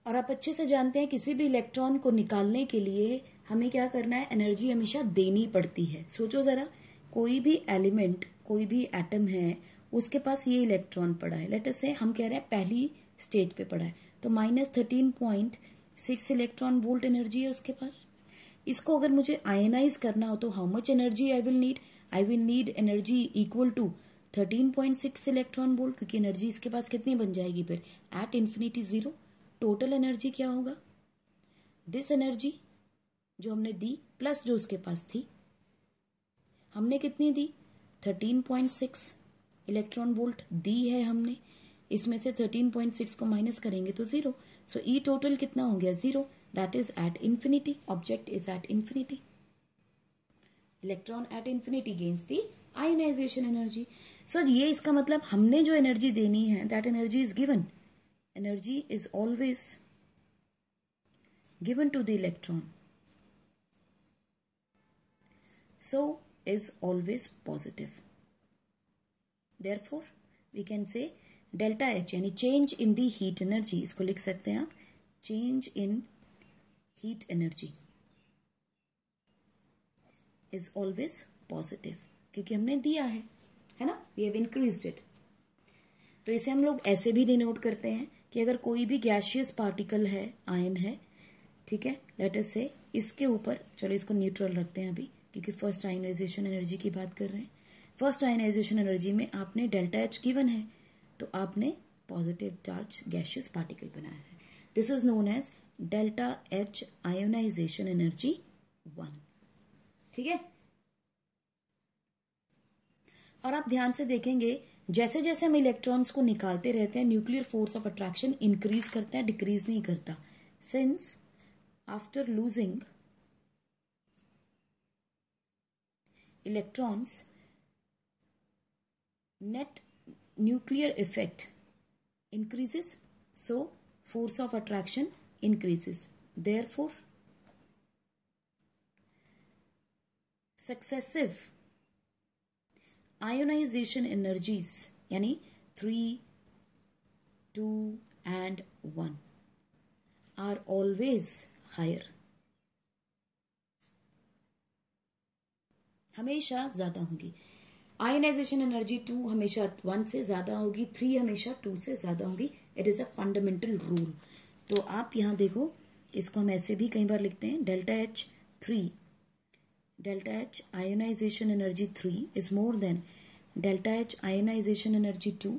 A: और आप अच्छे से जानते हैं किसी भी इलेक्ट्रॉन को निकालने के लिए हमें क्या करना है, एनर्जी हमेशा देनी पड़ती है। सोचो जरा, कोई भी एलिमेंट, कोई भी एटम है, उसके पास ये इलेक्ट्रॉन पड़ा है, लेट अस से हम कह रहे हैं पहली स्टेज पे पड़ा है, तो -13.6 इलेक्ट्रॉन वोल्ट एनर्जी है उसके पास। इसको अगर मुझे आयनाइज करना हो तो how much energy I will need energy equal to 13.6 electron volt, क्योंकि एनर्जी इसके पास कितनी बन जाएगी फिर, एट इन्फिनिटी 0। टोटल एनर्जी क्या होगा, दिस एनर्जी जो हमने दी प्लस जो उसके पास थी, हमने कितनी दी 13.6 इलेक्ट्रॉन वोल्ट दी है हमने, इसमें से 13.6 को माइनस करेंगे तो 0। सो ई टोटल कितना हो गया 0, that is at infinity, object is at infinity, electron at infinity gains the ionization energy. So ये इसका मतलब हमने जो एनर्जी देनी है that energy is given, energy is always given to the electron, so is always positive. Therefore, we can say delta H यानी change in the heat energy, इसको लिख सकते हैं आप change in heat energy is always positive, क्योंकि हमने दिया है ना, we have increased it। तो इसे हम लोग ऐसे भी डिनोट करते हैं कि अगर कोई भी गैसियस पार्टिकल है, आयन है, ठीक है, लेट अस से इसके ऊपर, चलो इसको न्यूट्रल रखते हैं अभी क्योंकि फर्स्ट आयोनाइजेशन एनर्जी की बात कर रहे हैं। फर्स्ट आयोनाइजेशन एनर्जी में आपने डेल्टा एच गिवन है तो आपने पॉजिटिव चार्ज गैसियस पार्टिकल बनाया है, this is known as delta H ionization energy 1, ठीक है। और आप ध्यान से देखेंगे जैसे जैसे हम इलेक्ट्रॉन्स को निकालते रहते हैं nuclear force of attraction increase करता है, डिक्रीज नहीं करता, since after losing electrons net nuclear effect increases, so force of attraction increases, therefore successive ionization energies यानी 3, 2 and 1 are always higher, हमेशा ज्यादा होगी। आयोनाइजेशन एनर्जी 2 हमेशा 1 से ज्यादा होगी, 3 हमेशा 2 से ज्यादा होगी, it is a fundamental rule. तो आप यहां देखो, इसको हम ऐसे भी कई बार लिखते हैं, delta H 3, delta H ionization energy 3 is more than delta H ionization energy 2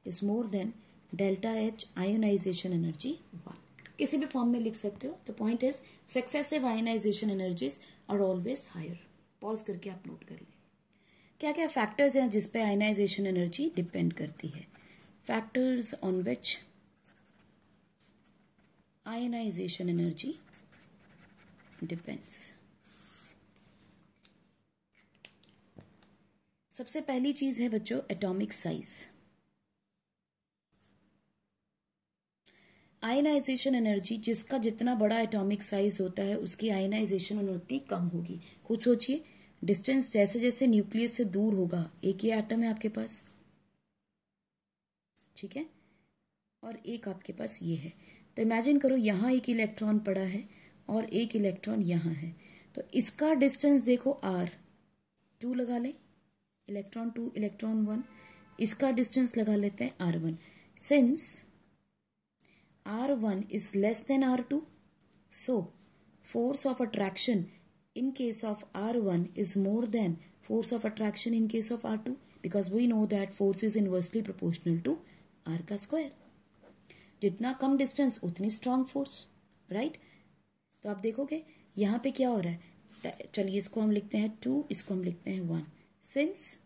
A: is more than delta H ionization energy 1, किसी भी फॉर्म में लिख सकते हो। The point is successive ionization energies are always higher. Pause करके आप note कर लें। क्या क्या फैक्टर्स हैं जिस पे आयनाइजेशन एनर्जी डिपेंड करती है? Factors on which ionization energy depends. सबसे पहली चीज है बच्चों एटॉमिक साइज। आयनाइजेशन एनर्जी, जिसका जितना बड़ा एटॉमिक साइज होता है उसकी आयनाइजेशन एनर्जी कम होगी। खुद सोचिए, डिस्टेंस जैसे जैसे न्यूक्लियस से दूर होगा, एक ही एटम है आपके पास, ठीक है, और एक आपके पास ये है, तो इमेजिन करो यहां एक इलेक्ट्रॉन पड़ा है और एक इलेक्ट्रॉन यहां है, तो इसका डिस्टेंस देखो आर, 2 लगा ले, इलेक्ट्रॉन 2 इलेक्ट्रॉन 1, इसका डिस्टेंस लगा लेते हैं R1। Since R1 is less than R2, so force of attraction in case of R1 is more than force of attraction in case of R2, because we know that force is inversely proportional to R का square. जितना कम distance उतनी strong force, right. तो आप देखोगे यहां पे क्या हो रहा है, चलिए इसको हम लिखते हैं 2, इसको हम लिखते हैं 1। Since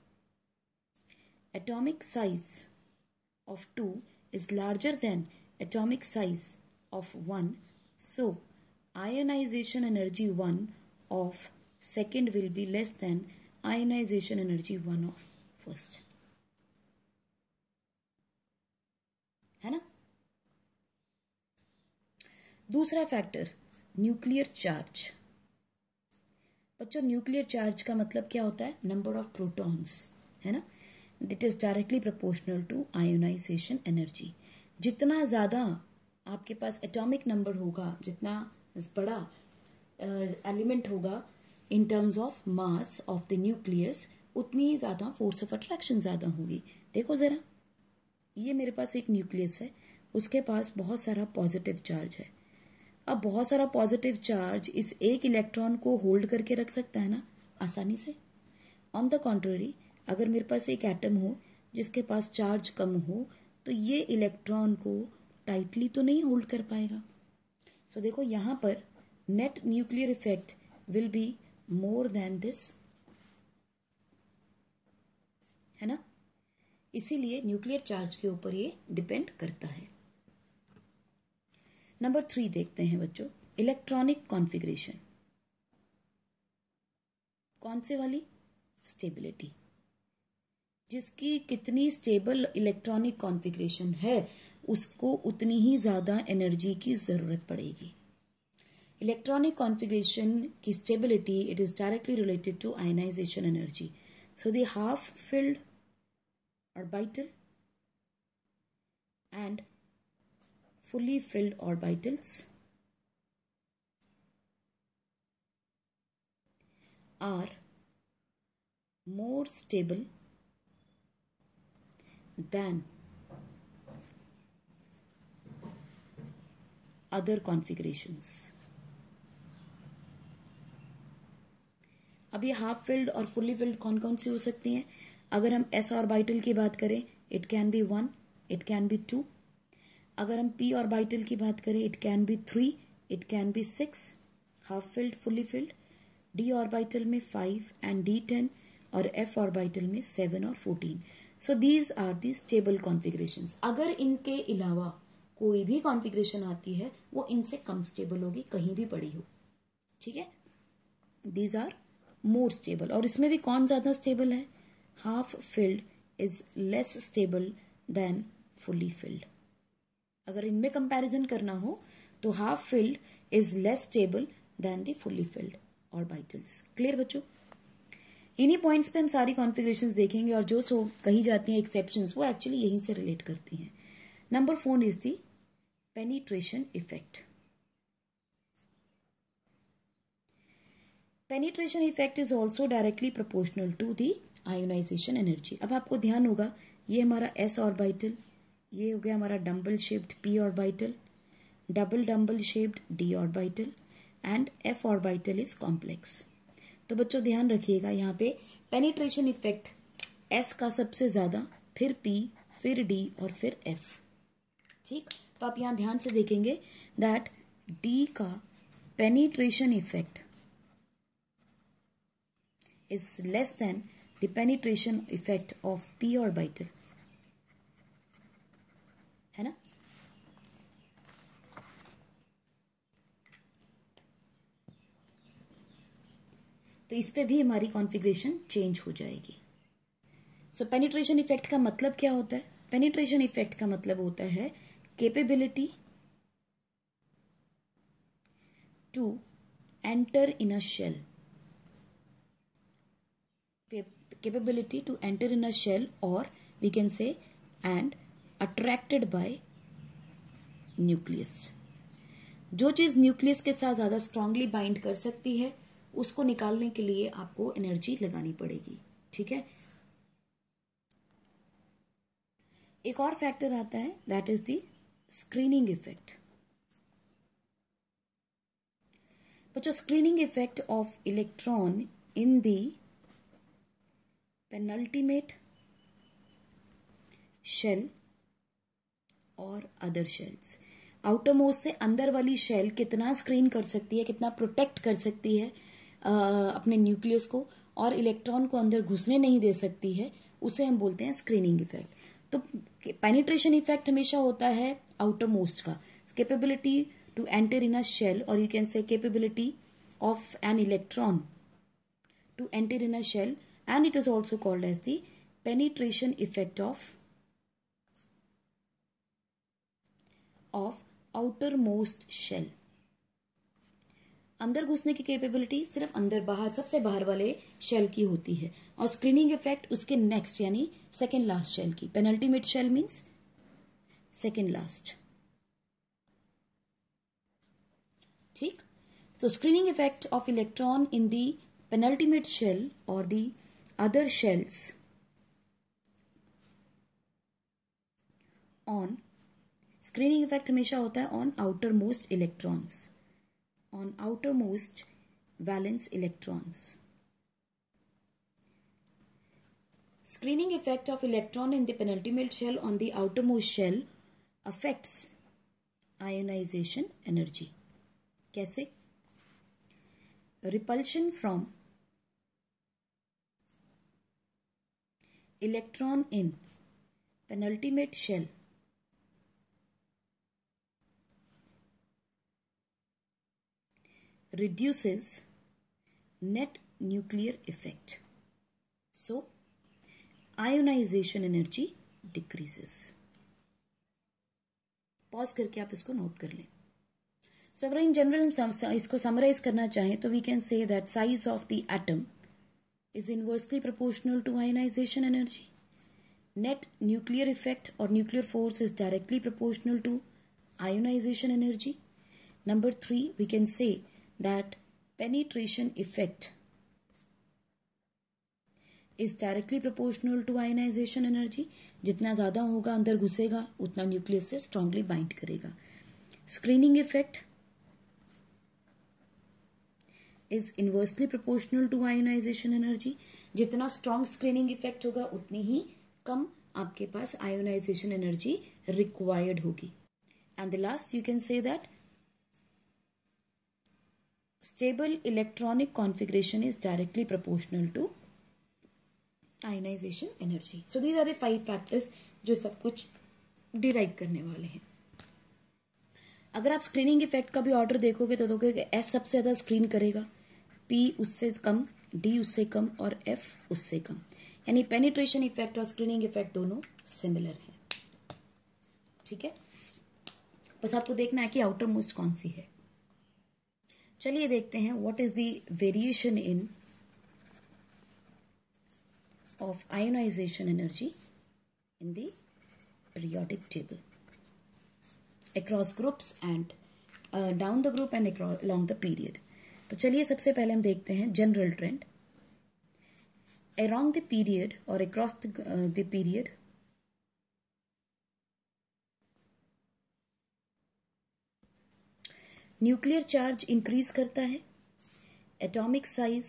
A: atomic size of 2 is larger than atomic size of 1, so ionization energy 1 of second will be less than ionization energy 1 of first, है ना। दूसरा फैक्टर न्यूक्लियर चार्ज। बच्चों न्यूक्लियर चार्ज का मतलब क्या होता है? नंबर ऑफ प्रोटॉन्स, है ना। It is directly proportional to ionization energy. जितना ज्यादा आपके पास एटॉमिक नंबर होगा, जितना बड़ा एलिमेंट होगा in terms of mass of the nucleus, उतनी ज्यादा फोर्स ऑफ अट्रैक्शन ज्यादा होगी। देखो जरा, ये मेरे पास एक न्यूक्लियस है, उसके पास बहुत सारा पॉजिटिव चार्ज है। अब बहुत सारा पॉजिटिव चार्ज इस एक इलेक्ट्रॉन को होल्ड करके रख सकता है ना आसानी से। ऑन द कॉन्ट्ररी, अगर मेरे पास एक एटम हो जिसके पास चार्ज कम हो, तो ये इलेक्ट्रॉन को टाइटली तो नहीं होल्ड कर पाएगा। सो देखो यहां पर net nuclear effect will be more then this, है ना। इसीलिए न्यूक्लियर चार्ज के ऊपर ये डिपेंड करता है। नंबर 3 देखते हैं बच्चों, इलेक्ट्रॉनिक कॉन्फ़िगरेशन। कौन से वाली? स्टेबिलिटी। जिसकी कितनी स्टेबल इलेक्ट्रॉनिक कॉन्फ़िगरेशन है उसको उतनी ही ज्यादा एनर्जी की जरूरत पड़ेगी। इलेक्ट्रॉनिक कॉन्फ़िगरेशन की stability, it is directly related to ionization energy. So the half filled orbital and fully filled orbitals are more stable than other configurations। अब ये हाफ फिल्ड और फुली फिल्ड कौन कौन सी हो सकती हैं? अगर हम s ऑर्बिटल की बात करें, it can B 1, it can B 2। अगर हम p ऑर्बिटल की बात करें, it can B 3, it can B 6, half filled fully filled. d orbital में 5 एंड d10, और f ऑर्बिटल में 7 और 14। So these are the stable configurations. अगर इनके अलावा कोई भी कॉन्फ़िगरेशन आती है वो इनसे कम स्टेबल होगी, कहीं भी पड़ी हो, ठीक है। These are more stable. और इसमें भी कौन ज्यादा स्टेबल है? Half filled is less stable than fully filled. अगर इनमें कंपैरिजन करना हो तो half filled is less stable than the fully filled orbitals. Clear बच्चों? इन्हीं पॉइंट्स पे हम सारी कॉन्फ़िगरेशंस देखेंगे, और जो कही जाती हैं एक्सेप्शंस, वो एक्चुअली यहीं से रिलेट करती हैं। Number 4 is the penetration effect. Penetration effect is also directly proportional to the ionization energy. अब आपको ध्यान होगा, ये हमारा s ऑर्बिटल, ये हो गया हमारा dumbbell shaped p orbital, double dumbbell shaped d orbital, and f orbital is complex. तो बच्चों ध्यान रखिएगा, यहाँ पे पेनिट्रेशन इफेक्ट s का सबसे ज्यादा, फिर p, फिर d और फिर f, ठीक। तो आप यहां ध्यान से देखेंगे दैट d का penetration effect is less than the penetration effect of P orbital, है ना। तो इस पे भी हमारी कॉन्फ़िगरेशन चेंज हो जाएगी। सो पेनिट्रेशन इफेक्ट का मतलब क्या होता है? पेनिट्रेशन इफेक्ट का मतलब होता है capability to enter in a shell, capability to enter in a shell, or we can say and attracted by nucleus। जो चीज न्यूक्लियस के साथ ज्यादा स्ट्रांगली बाइंड कर सकती है उसको निकालने के लिए आपको एनर्जी लगानी पड़ेगी, ठीक है। एक और फैक्टर आता है, that is the screening effect. बच्चों, screening effect of electron in the penultimate shell और अदर शेल्स। आउटर मोस्ट से अंदर वाली शेल कितना स्क्रीन कर सकती है, कितना प्रोटेक्ट कर सकती है अपने न्यूक्लियस को, और इलेक्ट्रॉन को अंदर घुसने नहीं दे सकती है, उसे हम बोलते हैं स्क्रीनिंग इफेक्ट। तो पेनिट्रेशन इफेक्ट हमेशा होता है आउटर मोस्ट का, capability to enter in a shell, और you can say capability of an electron to enter in a shell, and it is also called as the penetration effect of outermost shell। अंदर घुसने की capability सिर्फ अंदर बाहर सबसे बाहर वाले शेल की होती है, और स्क्रीनिंग इफेक्ट उसके नेक्स्ट यानी सेकेंड लास्ट शेल की। Penultimate shell means second last, ठीक। So screening effect of electron in the penultimate shell or the other shells on screening effect हमेशा होता है on outermost electrons, on outermost valence electrons। Screening effect of electron in the penultimate shell on the outermost shell affects ionization energy। कैसे? Repulsion from electron in penultimate shell reduces net nuclear effect, so ionization energy decreases। Pause करके आप इसको note कर लें। सो अगर in general इसको summarise करना चाहें तो we can say that size of the atom is inversely proportional to ionization energy. Net nuclear effect or nuclear force is directly proportional to ionization energy. Number 3, we can say that penetration effect is directly proportional to ionization energy. जितना ज़्यादा होगा अंदर घुसेगा उतना nucleus से strongly bind करेगा। Screening effect is inversely proportional to ionization energy। जितना strong screening effect होगा उतनी ही कम आपके पास आयोनाइजेशन एनर्जी रिक्वायर्ड होगी। And the last you can say that stable electronic configuration is directly proportional to ionization energy. So these are the 5 factors जो सब कुछ डिराइव करने वाले हैं। अगर आप स्क्रीनिंग इफेक्ट का भी ऑर्डर देखोगे तो देखोगे एस सबसे ज्यादा स्क्रीन करेगा, पी उससे कम, डी उससे कम और एफ उससे कम, यानी पेनिट्रेशन इफेक्ट और स्क्रीनिंग इफेक्ट दोनों सिमिलर है, ठीक है। बस आपको देखना है कि आउटर मोस्ट कौन सी है। चलिए देखते हैं what is the variation in of ionization energy in the periodic table across groups and down the group and across along the period। तो चलिए सबसे पहले हम देखते हैं general trend around the period और across the period. Nuclear charge increase करता है, एटॉमिक साइज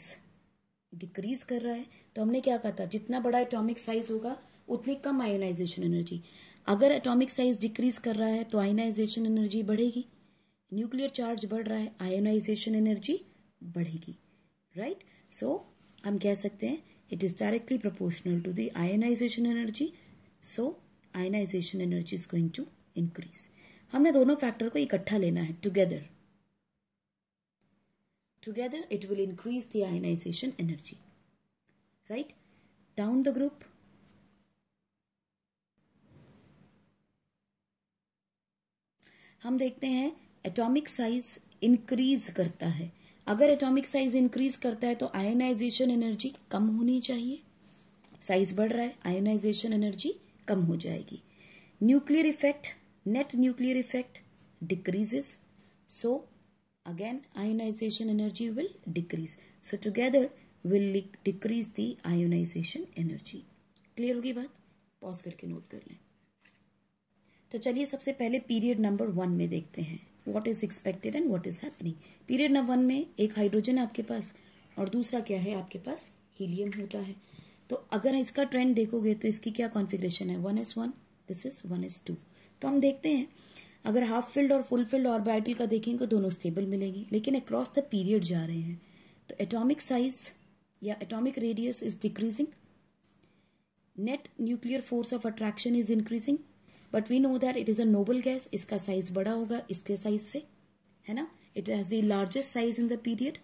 A: डिक्रीज कर रहा है। तो हमने क्या कहा था, जितना बड़ा एटॉमिक साइज होगा उतनी कम आयोनाइजेशन एनर्जी। अगर एटॉमिक साइज डिक्रीज कर रहा है तो आयोनाइजेशन एनर्जी बढ़ेगी, न्यूक्लियर चार्ज बढ़ रहा है आयोनाइजेशन एनर्जी बढ़ेगी, राइट। सो हम कह सकते हैं it is directly proportional to the ionization energy, so ionization energy is going to increase. हमने दोनों फैक्टर को इकट्ठा लेना है, together it will increase the ionization energy. Right? Down the group. हम देखते हैं एटॉमिक साइज इंक्रीज करता है. अगर एटॉमिक साइज इंक्रीज करता है तो आयोनाइजेशन एनर्जी कम होनी चाहिए. साइज बढ़ रहा है, आयोनाइजेशन एनर्जी कम हो जाएगी. Nuclear effect, net nuclear effect decreases, so again ionization energy will decrease. So together will decrease the ionization energy. Clear होगी बात? पॉज करके नोट कर लें. तो चलिए सबसे पहले पीरियड नंबर 1 में देखते हैं what is expected and what is happening. Period number 1 में एक हाइड्रोजन आपके पास और दूसरा क्या है आपके पास हीलियम होता है. तो अगर इसका ट्रेंड देखोगे तो इसकी क्या कॉन्फ़िगरेशन है 1s1, दिस इज 1s2. तो हम देखते हैं अगर हाफ फिल्ड और फुल फिल्ड ऑर्बिटल का देखेंगे तो दोनों स्टेबल मिलेगी, लेकिन अक्रॉस द पीरियड जा रहे हैं तो एटॉमिक साइज या atomic radius is decreasing, net nuclear force of attraction is increasing, but we know that it is a noble gas. इसका साइज बड़ा होगा इसके साइज से, है ना. It has the largest size in the period,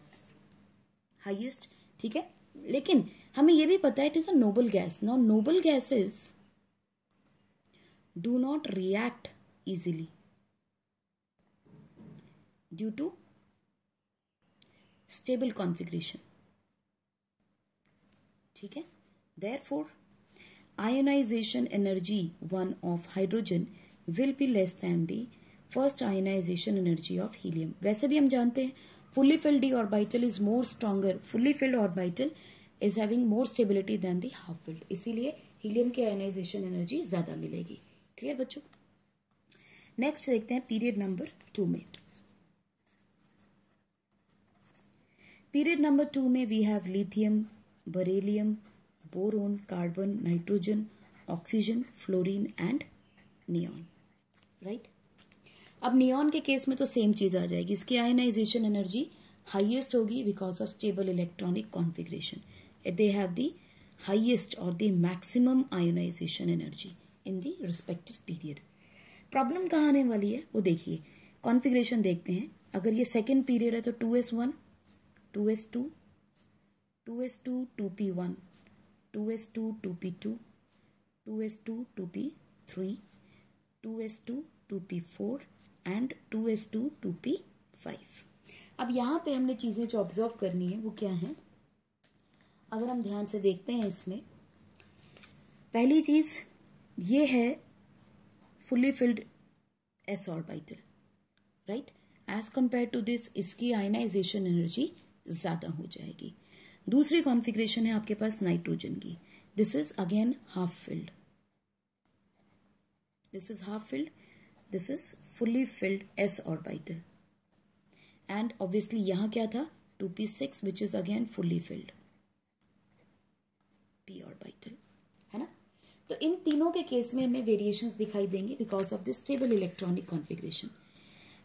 A: highest. ठीक है, लेकिन हमें यह भी पता है it is a noble gas. Now noble gases do not react easily due to stable configuration. ठीक है, therefore ionization energy 1 of hydrogen will be less than the first ionization energy of helium. वैसे भी हम जानते हैं fully filled d orbital is more stronger, fully filled orbital is having more stability than the half filled, इसीलिए helium की ionization energy ज्यादा मिलेगी. Clear बच्चों? नेक्स्ट देखते हैं पीरियड नंबर 2 में. पीरियड नंबर 2 में we have lithium, beryllium, boron, carbon, nitrogen, oxygen, fluorine and neon. Right. अब नियॉन के केस में तो सेम चीज आ जाएगी, इसकी आयोनाइजेशन एनर्जी हाईएस्ट होगी because of stable electronic configuration. They have the highest और the maximum ionization energy in the respective period. Problem कहाँ आने वाली है वो देखिए, कॉन्फ़िगरेशन देखते हैं. अगर ये सेकेंड पीरियड है तो 2s1, 2s2, 2s2, 2p1, 2s2, 2p2, 2s2, 2p3, 2s2, 2p4 and 2s2, 2p5. अब यहां पे हमने चीजें जो ऑब्जर्व करनी है वो क्या है, अगर हम ध्यान से देखते हैं इसमें पहली चीज ये है fully filled s orbital. Right. As compare to this इसकी आयनाइजेशन एनर्जी ज्यादा हो जाएगी. दूसरी कॉन्फ़िगरेशन है आपके पास नाइट्रोजन की. This is again half filled, this is half filled, this is fully filled s orbital and obviously यहां क्या था 2p6 which is again fully filled p orbital, है ना. तो इन तीनों के केस में हमें वेरिएशंस दिखाई देंगे because of the stable electronic configuration.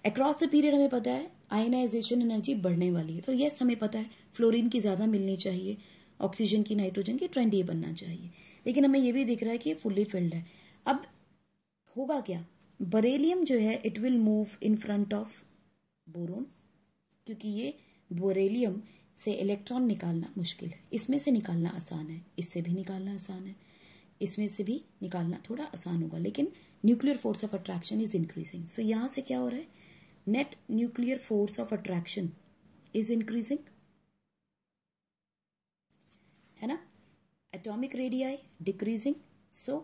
A: Across the period हमें पता है आयनाइजेशन एनर्जी बढ़ने वाली है, तो यस हमें पता है फ्लोरीन की ज्यादा मिलनी चाहिए, ऑक्सीजन की, नाइट्रोजन की, ट्रेंड ये बनना चाहिए. लेकिन हमें ये भी दिख रहा है कि ये फुल्ली फिल्ड है. अब होगा क्या, बरेलियम जो है it will move in front of boron, क्योंकि ये बोरेलियम से इलेक्ट्रॉन निकालना मुश्किल है. इसमें से निकालना आसान है, इससे भी निकालना आसान है, इसमें से भी निकालना थोड़ा आसान होगा, लेकिन nuclear force of attraction is increasing. So यहां से क्या हो रहा है, net nuclear force of attraction is increasing, है ना. Atomic radii decreasing, so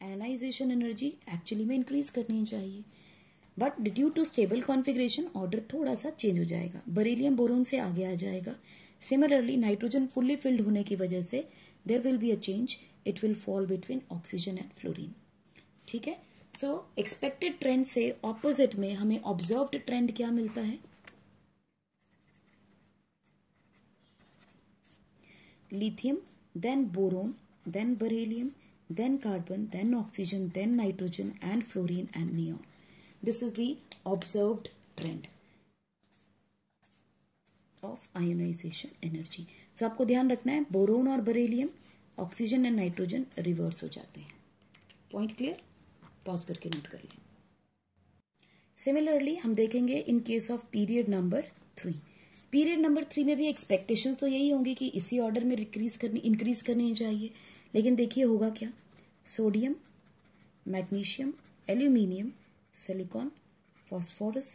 A: ionization energy actually में इंक्रीज करनी चाहिए, but due to stable configuration order थोड़ा सा चेंज हो जाएगा. बरेलियम बोरोन से आगे आ जाएगा. सिमिलरली नाइट्रोजन फुल्ली फिल्ड होने की वजह से there will be a change, it will fall between oxygen and fluorine. ठीक है. सो एक्सपेक्टेड ट्रेंड से ऑपोजिट में हमें ऑब्जर्व्ड ट्रेंड क्या मिलता है, lithium, then boron, then beryllium, then carbon, then oxygen, then nitrogen and fluorine and neon. This is the observed trend of ionization energy. तो आपको ध्यान रखना है बोरोन और beryllium, oxygen and nitrogen reverse हो जाते हैं। Point clear? पॉज करके नोट कर लें। सिमिलरली हम देखेंगे इन case of period number 3। Period number 3 में भी एक्सपेक्टेशन तो यही होंगी कि इसी ऑर्डर में इंक्रीज करनी चाहिए, लेकिन देखिए होगा क्या। Sodium, magnesium, aluminium, silicon, phosphorus,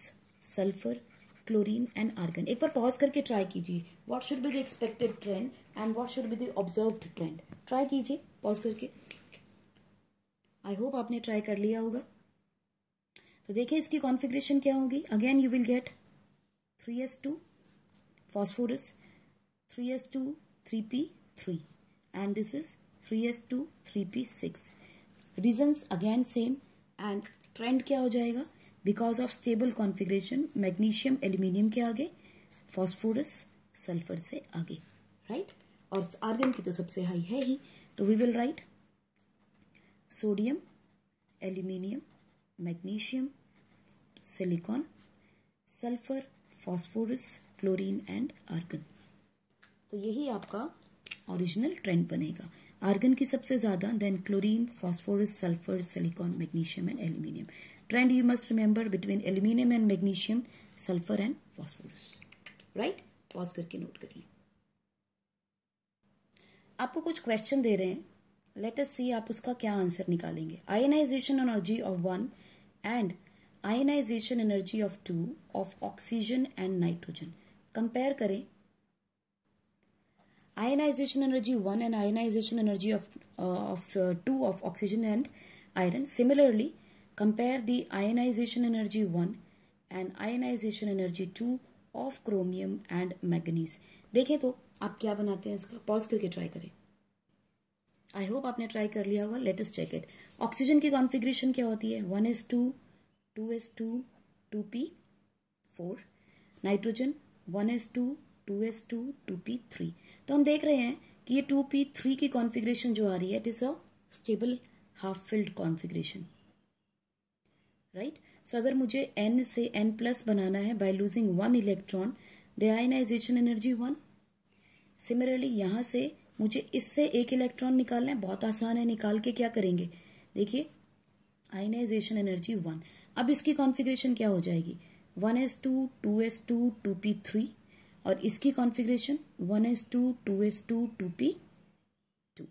A: sulphur, chlorine and argon. एक बार पॉज करके ट्राई कीजिए, what should be the expected trend and what should be the observed trend. Try कीजिए पॉज करके। आई होप आपने ट्राई कर लिया होगा। तो देखिए इसकी कॉन्फ़िगरेशन क्या होगी। Again you will get 3s2 phosphorus, 3s2 3p3 and this is 3s2 3p6। Reasons again same and trend क्या हो जाएगा, because of stable configuration magnesium aluminium के आगे, फास्फोरस सल्फर से आगे, राइट। और आर्गन की तो सबसे हाई है ही, तो we will write sodium, aluminium, magnesium, silicon, sulphur, phosphorus, chlorine and argon. तो यही आपका ओरिजिनल ट्रेंड बनेगा। आर्गन की सबसे ज्यादा, then chlorine, phosphorus, sulphur, silicon, magnesium and aluminium. Trend you must remember between aluminium and magnesium, sulphur and phosphorus, right. Pause करके note कर लें। आपको कुछ क्वेश्चन दे रहे हैं, लेट अस सी आप उसका क्या आंसर निकालेंगे। Ionization energy of 1 and ionization energy of 2 of oxygen and nitrogen. Compare करें ionization energy 1 and ionization energy of 2 of oxygen and iron. Similarly, compare the ionization energy 1 and ionization energy 2 of chromium and manganese. देखें तो आप क्या बनाते हैं इसका, pause करके try करें। आई होप आपने ट्राई कर लिया होगा। Let us check it. Oxygen की कॉन्फ़िगरेशन क्या होती है, 1s2 2s2 2p4। Nitrogen 1s2 2s2 2p3। तो हम देख रहे हैं कि ये 2p3 की कॉन्फ़िगरेशन जो आ रही है, it is a stable half filled configuration, right. So अगर मुझे n से n प्लस बनाना है by losing 1 electron, the ionization energy 1। Similarly यहां से मुझे इससे एक इलेक्ट्रॉन निकालना है, बहुत आसान है। निकाल के क्या करेंगे, देखिए आयनाइजेशन एनर्जी 1। अब इसकी कॉन्फ़िगरेशन क्या हो जाएगी, 1s2 2s2 2p3 और इसकी configuration 1s2 2s2 2p2,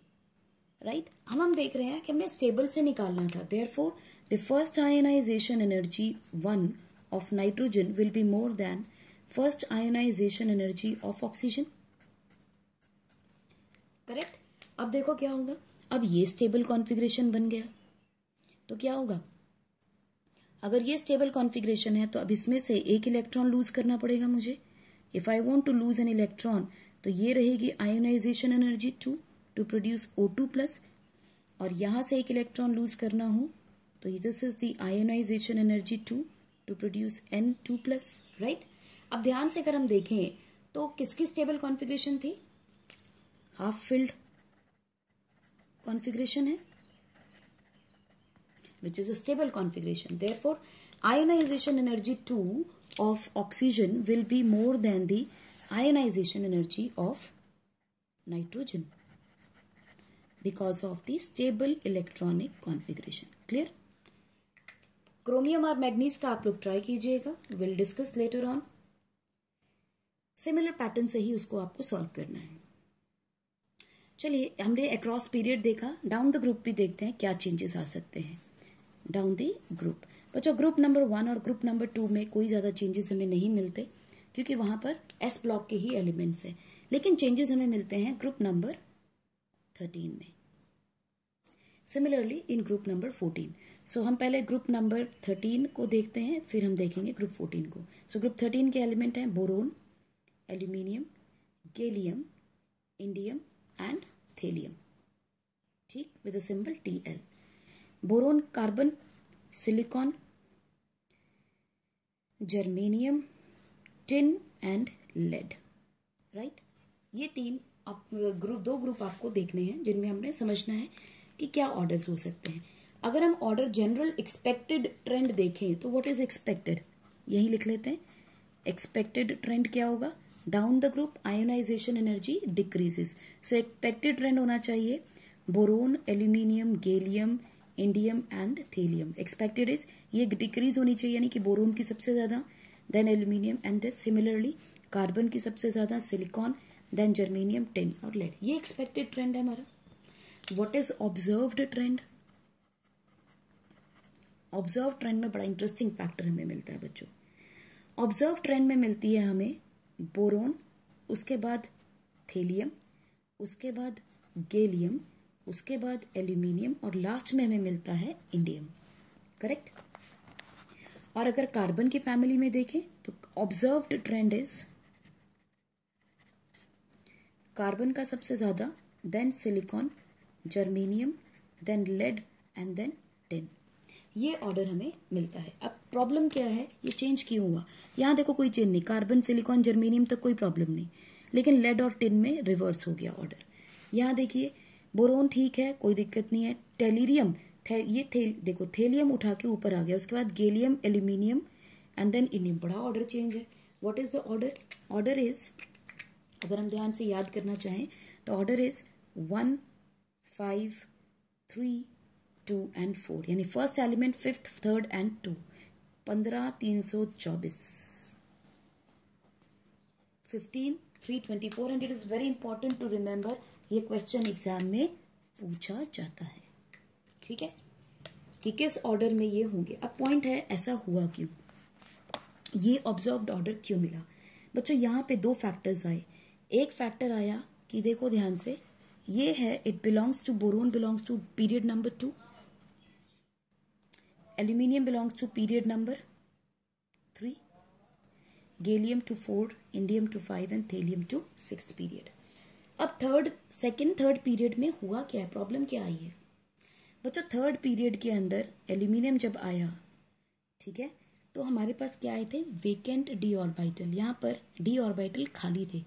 A: right. हम देख रहे हैं कि हमने स्टेबल से निकालना था। Therefore the first ionization energy 1 of nitrogen will be more than first ionization energy of oxygen, correct. अब देखो क्या होगा, अब ये स्टेबल कॉन्फ़िगरेशन बन गया, तो क्या होगा, अगर ये स्टेबल कॉन्फ़िगरेशन है तो अब इसमें से एक इलेक्ट्रॉन लूज करना पड़ेगा मुझे। If I want to lose an electron तो ये रहेगी ionisation energy 2 to produce O2+, और यहां से एक इलेक्ट्रॉन लूज करना हो तो this is the ionization energy 2 to produce N2+, right. अब ध्यान से अगर हम देखें तो किसकी स्टेबल कॉन्फ़िगरेशन थी, हाफ फिल्ड कॉन्फ़िगरेशन है, which is a stable configuration. Therefore, ionization energy 2 of oxygen will be more than the ionization energy of nitrogen because of the stable electronic configuration. Clear? Chromium और manganese का आप लोग try कीजिएगा, we'll discuss later on. Similar pattern से ही उसको आपको solve करना है। चलिए हमने अक्रॉस पीरियड देखा, डाउन द ग्रुप भी देखते हैं क्या चेंजेस आ सकते हैं डाउन द ग्रुप। बच्चों ग्रुप नंबर 1 और ग्रुप नंबर 2 में कोई ज्यादा चेंजेस हमें नहीं मिलते क्योंकि वहां पर एस ब्लॉक के ही एलिमेंट्स हैं, लेकिन चेंजेस हमें मिलते हैं ग्रुप नंबर 13 में, सिमिलरली इन ग्रुप नंबर 14। सो हम पहले ग्रुप नंबर 13 को देखते हैं, फिर हम देखेंगे ग्रुप 14 को। सो ग्रुप 13 के एलिमेंट हैं boron, aluminium, gallium, indium and thallium, ठीक, with the symbol Tl। Boron carbon, silicon, germanium, tin and lead, right. ये तीन दो ग्रुप आपको देखने हैं जिनमें हमने समझना है कि क्या ऑर्डर्स हो सकते हैं। अगर हम ऑर्डर जनरल एक्सपेक्टेड ट्रेंड देखें तो व्हाट इज एक्सपेक्टेड, यही लिख लेते हैं। एक्सपेक्टेड ट्रेंड क्या होगा, down the group ionization energy decreases. So expected trend होना चाहिए boron, aluminium, gallium, indium and thallium. Expected is ये डिक्रीज होनी चाहिए, यानी कि बोरोन की सबसे ज्यादा, then aluminium and this. Similarly carbon की सबसे ज्यादा, सिलिकॉन, देन जर्मेनियम, टिन और लेड. ये एक्सपेक्टेड ट्रेंड है हमारा. What is observed trend? Observe trend में बड़ा इंटरेस्टिंग फैक्टर हमें मिलता है बच्चों. ऑब्जर्व ट्रेंड में मिलती है हमें बोरोन, उसके बाद थेलियम, उसके बाद गैलियम, उसके बाद एल्यूमिनियम और लास्ट में हमें मिलता है इंडियम. करेक्ट. और अगर कार्बन की फैमिली में देखें तो ऑब्जर्व्ड ट्रेंड इज कार्बन का सबसे ज्यादा, then silicon, germanium, then lead and then tin. ये ऑर्डर हमें मिलता है. अब प्रॉब्लम क्या है, ये चेंज क्यों हुआ? यहां देखो कोई चेंज नहीं, कार्बन, सिलिकॉन, जर्मेनियम तक कोई प्रॉब्लम नहीं, लेकिन लेड और टिन में रिवर्स हो गया ऑर्डर. यहां देखिए बोरोन ठीक है, कोई दिक्कत नहीं है. टेलीरियम देखो थेलियम उठा के ऊपर आ गया, उसके बाद gallium, aluminium and then indium. बड़ा ऑर्डर चेंज है. What is the order? Order is, अगर हम ध्यान से याद करना चाहें तो ऑर्डर इज 1, 5, 3, 2 एंड 4. यानी first element, fifth, third and 2. 15, 324, 15, 324. And it is very important to remember, ये क्वेश्चन एग्जाम में पूछा जाता है. ठीक है, कि किस ऑर्डर में ये होंगे. अब पॉइंट है ऐसा हुआ क्यों, ये ऑब्जर्व्ड ऑर्डर क्यों मिला? बच्चों यहां पे दो फैक्टर्स आए. एक फैक्टर आया कि देखो ध्यान से, ये है it belongs to, boron belongs to period number 2, aluminium belongs to period number 3, gallium to 4, indium to 5 and thallium to 6th period. अब सेकेंड थर्ड पीरियड में हुआ क्या है, प्रॉब्लम क्या आई है बच्चों? थर्ड पीरियड के अंदर एल्यूमिनियम जब आया, ठीक है, तो हमारे पास क्या आए थे, वेकेंट डी ऑर्बिटल. यहां पर डी ऑर्बिटल खाली थे,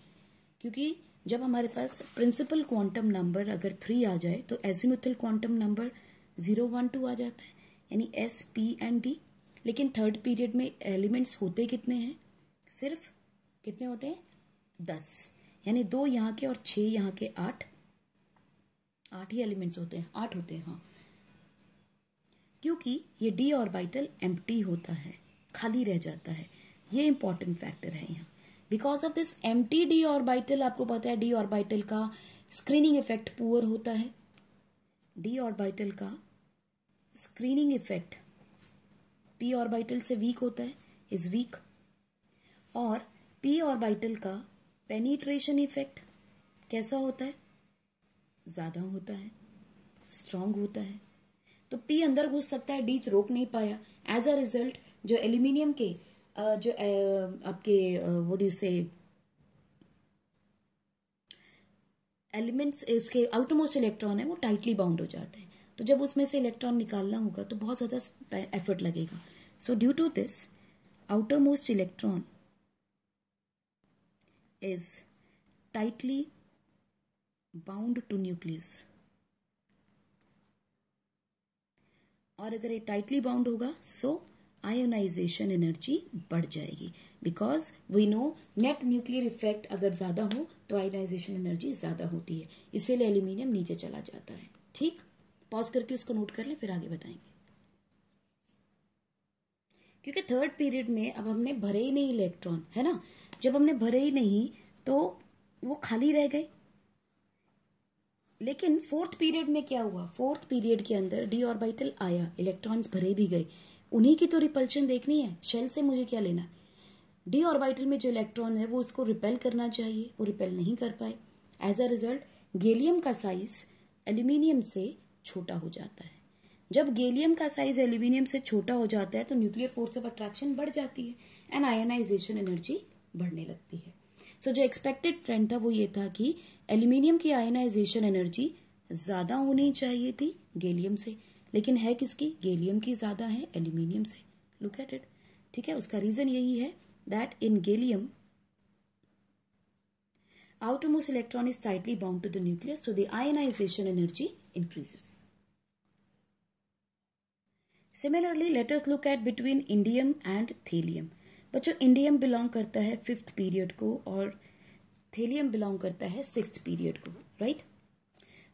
A: क्योंकि जब हमारे पास प्रिंसिपल क्वांटम नंबर अगर 3 आ जाए तो एजिमुथल क्वांटम नंबर 0, 1, 2 आ जाता है, यानी एस, पी एंड डी. लेकिन थर्ड पीरियड में एलिमेंट्स होते कितने हैं, सिर्फ कितने होते हैं, 10. यानी 2 यहाँ के और 6 यहाँ के, 8 ही एलिमेंट्स होते हैं, 8 होते हैं. हाँ, क्योंकि ये डी ऑर्बिटल एम्प्टी होता है, खाली रह जाता है. ये इंपॉर्टेंट फैक्टर है यहाँ. Because of this empty D orbital, आपको पता है डी ऑर्बिटल का स्क्रीनिंग इफेक्ट पुअर होता है. डी ऑर्बिटल का स्क्रीनिंग इफेक्ट पी ऑर्बिटल से वीक होता है, इज वीक. और पी ऑर्बिटल का पेनिट्रेशन इफेक्ट कैसा होता है, ज्यादा होता है, स्ट्रांग होता है. तो पी अंदर घुस सकता है, डी रोक नहीं पाया. एज अ रिजल्ट जो एल्यूमिनियम के जो आपके व्हाट डू यू से एलिमेंट्स, उसके आउटरमोस्ट इलेक्ट्रॉन है वो टाइटली बाउंड हो जाते हैं. तो जब उसमें से इलेक्ट्रॉन निकालना होगा तो बहुत ज्यादा एफर्ट लगेगा. So due to this outermost electron is tightly bound to nucleus. और अगर ये टाइटली बाउंड होगा सो आयोनाइजेशन एनर्जी बढ़ जाएगी. Because we know net nuclear effect अगर ज्यादा हो तो आयोनाइजेशन एनर्जी ज्यादा होती है, इसीलिए एल्यूमिनियम नीचे चला जाता है. ठीक, पॉज करके उसको नोट कर लें, फिर आगे बताएंगे. क्योंकि थर्ड पीरियड में अब हमने भरे ही नहीं इलेक्ट्रॉन, है ना. जब हमने भरे ही नहीं तो वो खाली रह गए. लेकिन फोर्थ पीरियड में क्या हुआ, फोर्थ पीरियड के अंदर डी ऑर्बिटल आया, इलेक्ट्रॉन्स भरे भी गए. उन्हीं की तो रिपल्शन देखनी है, शेल से मुझे क्या लेना. डी ऑर्बिटल में जो इलेक्ट्रॉन है वो उसको रिपेल करना चाहिए, वो रिपेल नहीं कर पाए. एज अ रिजल्ट गैलियम का साइज एल्यूमिनियम से छोटा हो जाता है. जब गैलियम का साइज एल्यूमिनियम से छोटा हो जाता है तो न्यूक्लियर फोर्स ऑफ अट्रैक्शन बढ़ जाती है एंड आयनाइजेशन एनर्जी बढ़ने लगती है. सो जो एक्सपेक्टेड ट्रेंड था वो ये था कि एल्यूमिनियम की आयनाइजेशन एनर्जी ज्यादा होनी चाहिए थी गैलियम से, लेकिन है किसकी, गैलियम की ज्यादा है एल्यूमिनियम से. Look at it. ठीक है, उसका रीजन यही है that in gallium outermost electron is tightly bound to the nucleus, so the ionization energy increases. Similarly, let us look at between indium and thelium. बच्चों इंडियम बिलोंग करता है 5th period को और थेलियम बिलोंग करता है 6th period को, right.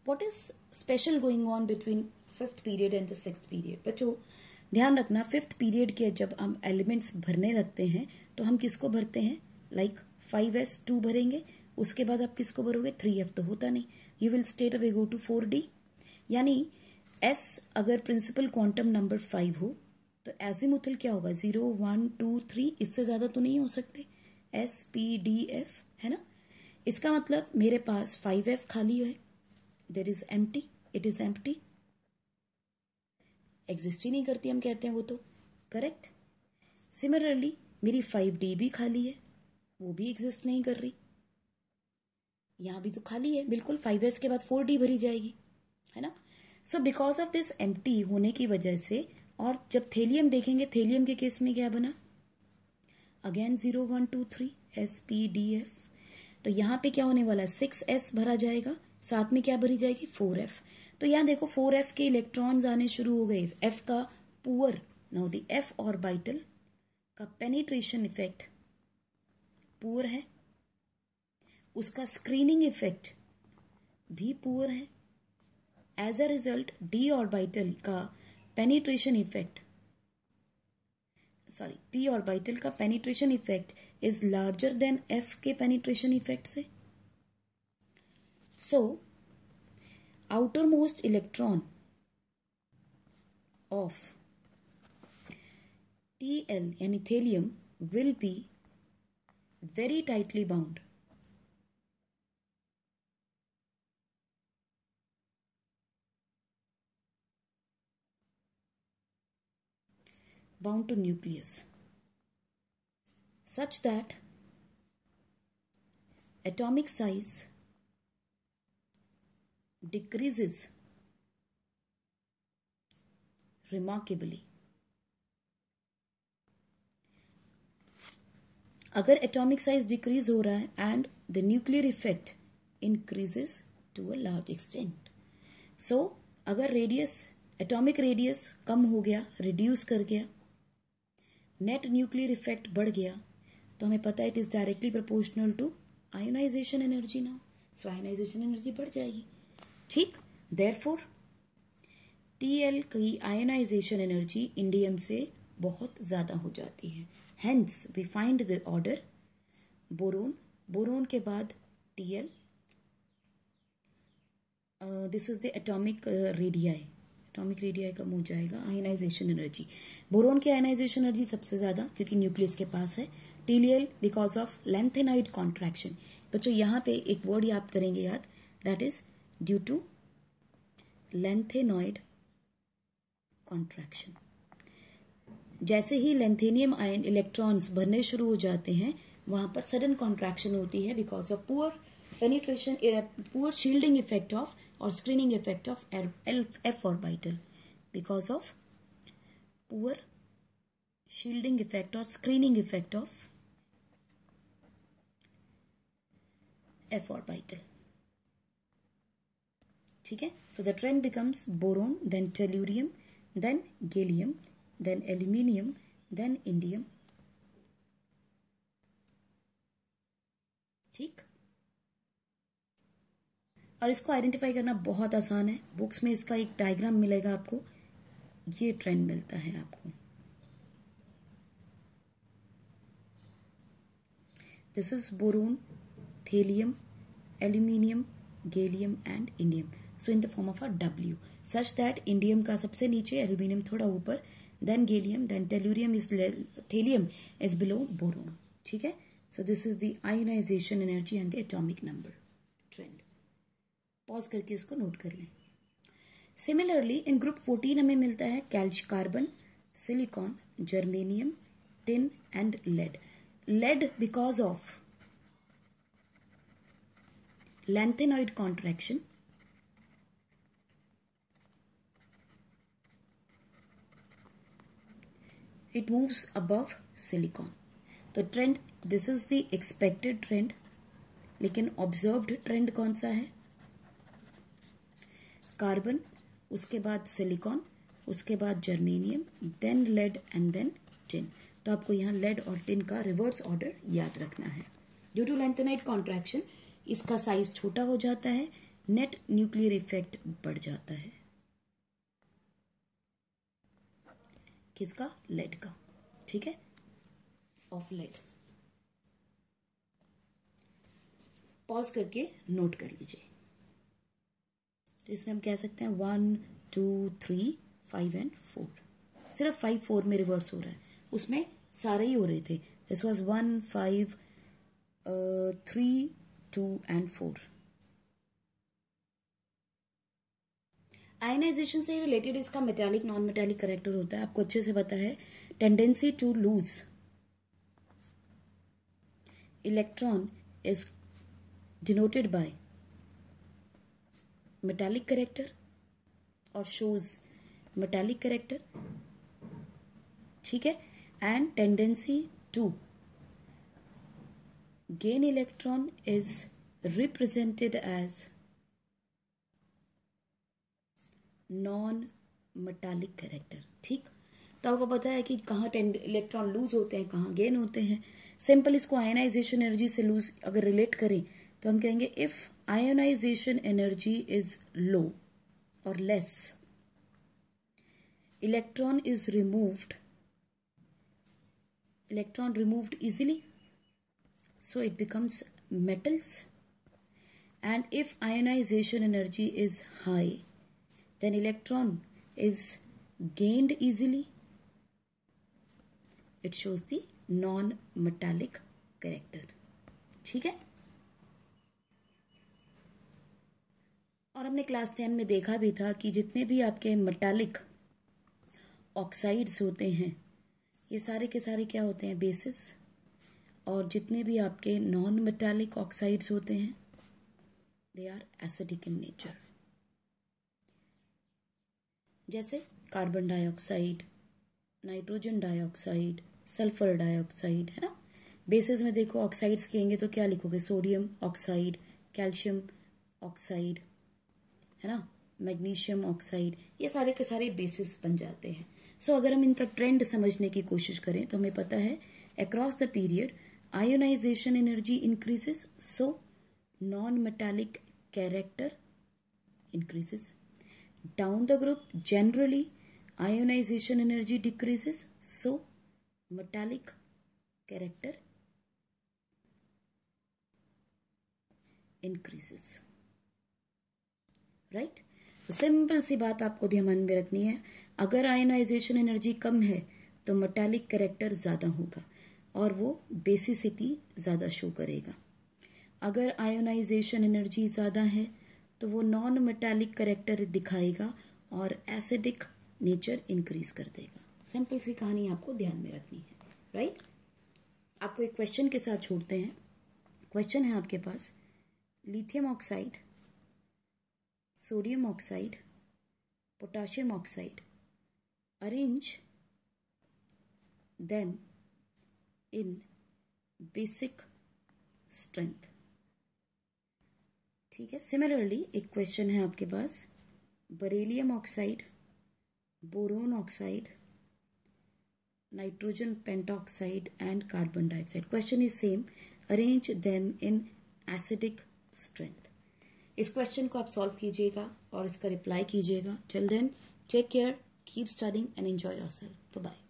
A: What is special going on between 5th period and the 6th period? बच्चों ध्यान रखना, 5th पीरियड के जब हम एलिमेंट्स भरने लगते हैं तो हम किसको भरते हैं? लाइक 5s2 भरेंगे, उसके बाद आप किसको भरोगे? 3f तो होता नहीं, you will straight away go to 4d। यानी s अगर प्रिंसिपल क्वांटम नंबर 5 हो तो एजिमुथल क्या होगा? 0 1 2 3, इससे ज्यादा तो नहीं हो सकते, s p d f, है ना। इसका मतलब मेरे पास 5f खाली है, there is empty, it is empty, exist ही नहीं करती हम कहते हैं वो तो, करेक्ट। सिमिलरली मेरी 5d भी खाली है, वो भी एग्जिस्ट नहीं कर रही, यहां भी तो खाली है बिल्कुल, 5s के बाद 4d भरी जाएगी, है ना। So because of this empty होने की वजह से, और जब थेलियम देखेंगे, थेलियम के केस में क्या बना? Again 0 1 2 3 s p d f, तो यहां पे क्या होने वाला है? 6s भरा जाएगा, साथ में क्या भरी जाएगी? 4f। तो यहां देखो 4f के इलेक्ट्रॉन्स आने शुरू हो गए, f का poor, now the f orbital का पेनिट्रेशन इफेक्ट पुअर है, उसका स्क्रीनिंग इफेक्ट भी पुअर है। As a result d orbital का penetration effect, sorry p orbital का penetration effect is larger than f के पेनिट्रेशन इफेक्ट से। So outermost electron of Tl यानी thallium will be very tightly bound to nucleus such that atomic size decreases remarkably। अगर atomic size decrease हो रहा है and the nuclear effect increases to a large extent, so अगर radius, atomic radius कम हो गया, reduce कर गया, net nuclear effect बढ़ गया, तो हमें पता है it is directly proportional to ionization energy now, so ionization energy बढ़ जाएगी, ठीक। देयरफॉर Tl की आयोनाइजेशन एनर्जी इंडियम से बहुत ज्यादा हो जाती है, hence we find the order boron, boron के बाद Tl, this is the atomic radii, atomic radii कम हो जाएगा, आयोनाइजेशन एनर्जी, बोरोन की आयोनाइजेशन एनर्जी सबसे ज्यादा क्योंकि न्यूक्लियस के पास है, Tl because of lanthanoid contraction. बच्चों यहाँ पे एक वर्ड याद करेंगे याद, that is due to lanthanoid contraction. जैसे ही लेंथेनियम आयन इलेक्ट्रॉन्स भरने शुरू हो जाते हैं, वहां पर सडन कॉन्ट्रैक्शन होती है because of poor penetration, poor shielding effect of और screening effect of F orbital, because of poor shielding effect और screening effect of F orbital, ठीक है। So the trend becomes boron, then tellurium, then gallium, then aluminium, then indium, ठीक। और इसको identify करना बहुत आसान है, बुक्स में इसका एक डायग्राम मिलेगा आपको, ये ट्रेंड मिलता है आपको, this is boron, thallium, aluminium, gallium and indium, so in the form of a W, such that indium का सबसे नीचे, एल्यूमिनियम थोड़ा ऊपर, then gallium, then tellurium is, thallium is below boron, ठीक है। So this is the ionization energy and the atomic number trend. Pause करके इसको note कर लें। सिमिलरली इन ग्रुप 14 हमें मिलता है कैल्श, carbon, silicon, germanium, tin and lead. Lead because of lengthenoid contraction, it moves above silicon। तो trend, this is the expected trend, लेकिन ऑब्जर्व्ड ट्रेंड कौन सा है? कार्बन, उसके बाद सिलिकॉन, उसके बाद germanium, then lead and then tin. तो आपको यहाँ लेड और टिन का रिवर्स ऑर्डर याद रखना है। ड्यू टू लेंथेनाइट कॉन्ट्रैक्शन इसका साइज छोटा हो जाता है, नेट न्यूक्लियर इफेक्ट बढ़ जाता है। किसका? लेड का। ठीक है, ऑफ लेड। पॉज करके नोट कर लीजिए। तो इसमें हम कह सकते हैं 1 2 3 5 एंड 4। सिर्फ 5 4 में रिवर्स हो रहा है, उसमें सारे ही हो रहे थे। This was 1 5 3 2 and 4। आयनाइजेशन से रिलेटेड इसका मेटालिक नॉन मेटालिक कैरेक्टर होता है, आपको अच्छे से पता है। Tendency to lose electron is denoted by metallic character or shows metallic character, ठीक है। and tendency to gain electron is represented as non metallic character। ठीक, तो आपको पता है कि कहाँ इलेक्ट्रॉन लूज होते हैं, कहाँ गेन होते हैं। सिंपल इसको आयनाइजेशन एनर्जी से लूज अगर रिलेट करें तो हम कहेंगे if ionization energy is low or less, electron removed easily, so it becomes metals. And if ionization energy is high, then electron is gained easily, it shows the non-metallic character। ठीक है, और हमने class 10 में देखा भी था कि जितने भी आपके मेटालिक ऑक्साइड्स होते हैं ये सारे के सारे क्या होते हैं? बेसिस। और जितने भी आपके नॉन मेटालिक ऑक्साइड्स होते हैं they are acidic in nature. जैसे carbon dioxide, nitrogen dioxide, sulphur dioxide, है ना। बेसिस में देखो ऑक्साइड्स कहेंगे तो क्या लिखोगे? सोडियम ऑक्साइड, कैल्शियम ऑक्साइड, है ना, मैग्नीशियम ऑक्साइड, ये सारे के सारे बेसिस बन जाते हैं। सो अगर हम इनका ट्रेंड समझने की कोशिश करें तो हमें पता है across the period ionization energy increases, so non metallic character increases. Down the group generally ionization energy decreases, so metallic character increases. Right, तो सिंपल सी बात आपको ध्यान में रखनी है, अगर आयनाइजेशन एनर्जी कम है तो मेटालिक कैरेक्टर ज्यादा होगा और वो बेसिसिटी ज्यादा शो करेगा। अगर आयोनाइजेशन एनर्जी ज्यादा है तो वो नॉन मेटालिक कैरेक्टर दिखाएगा और एसिडिक नेचर इंक्रीज कर देगा। सिंपल सी कहानी आपको ध्यान में रखनी है। राइट, आपको एक क्वेश्चन के साथ छोड़ते हैं। क्वेश्चन है आपके पास, lithium oxide, sodium oxide, potassium oxide, arrange them in basic strength। ठीक है, सिमिलरली एक क्वेश्चन है आपके पास, beryllium oxide, boron oxide, nitrogen pentoxide and carbon dioxide. Question is same, arrange them in acidic strength. इस क्वेश्चन को आप solve कीजिएगा और इसका रिप्लाई कीजिएगा। Till then take care, keep studying and enjoy yourself. Bye bye.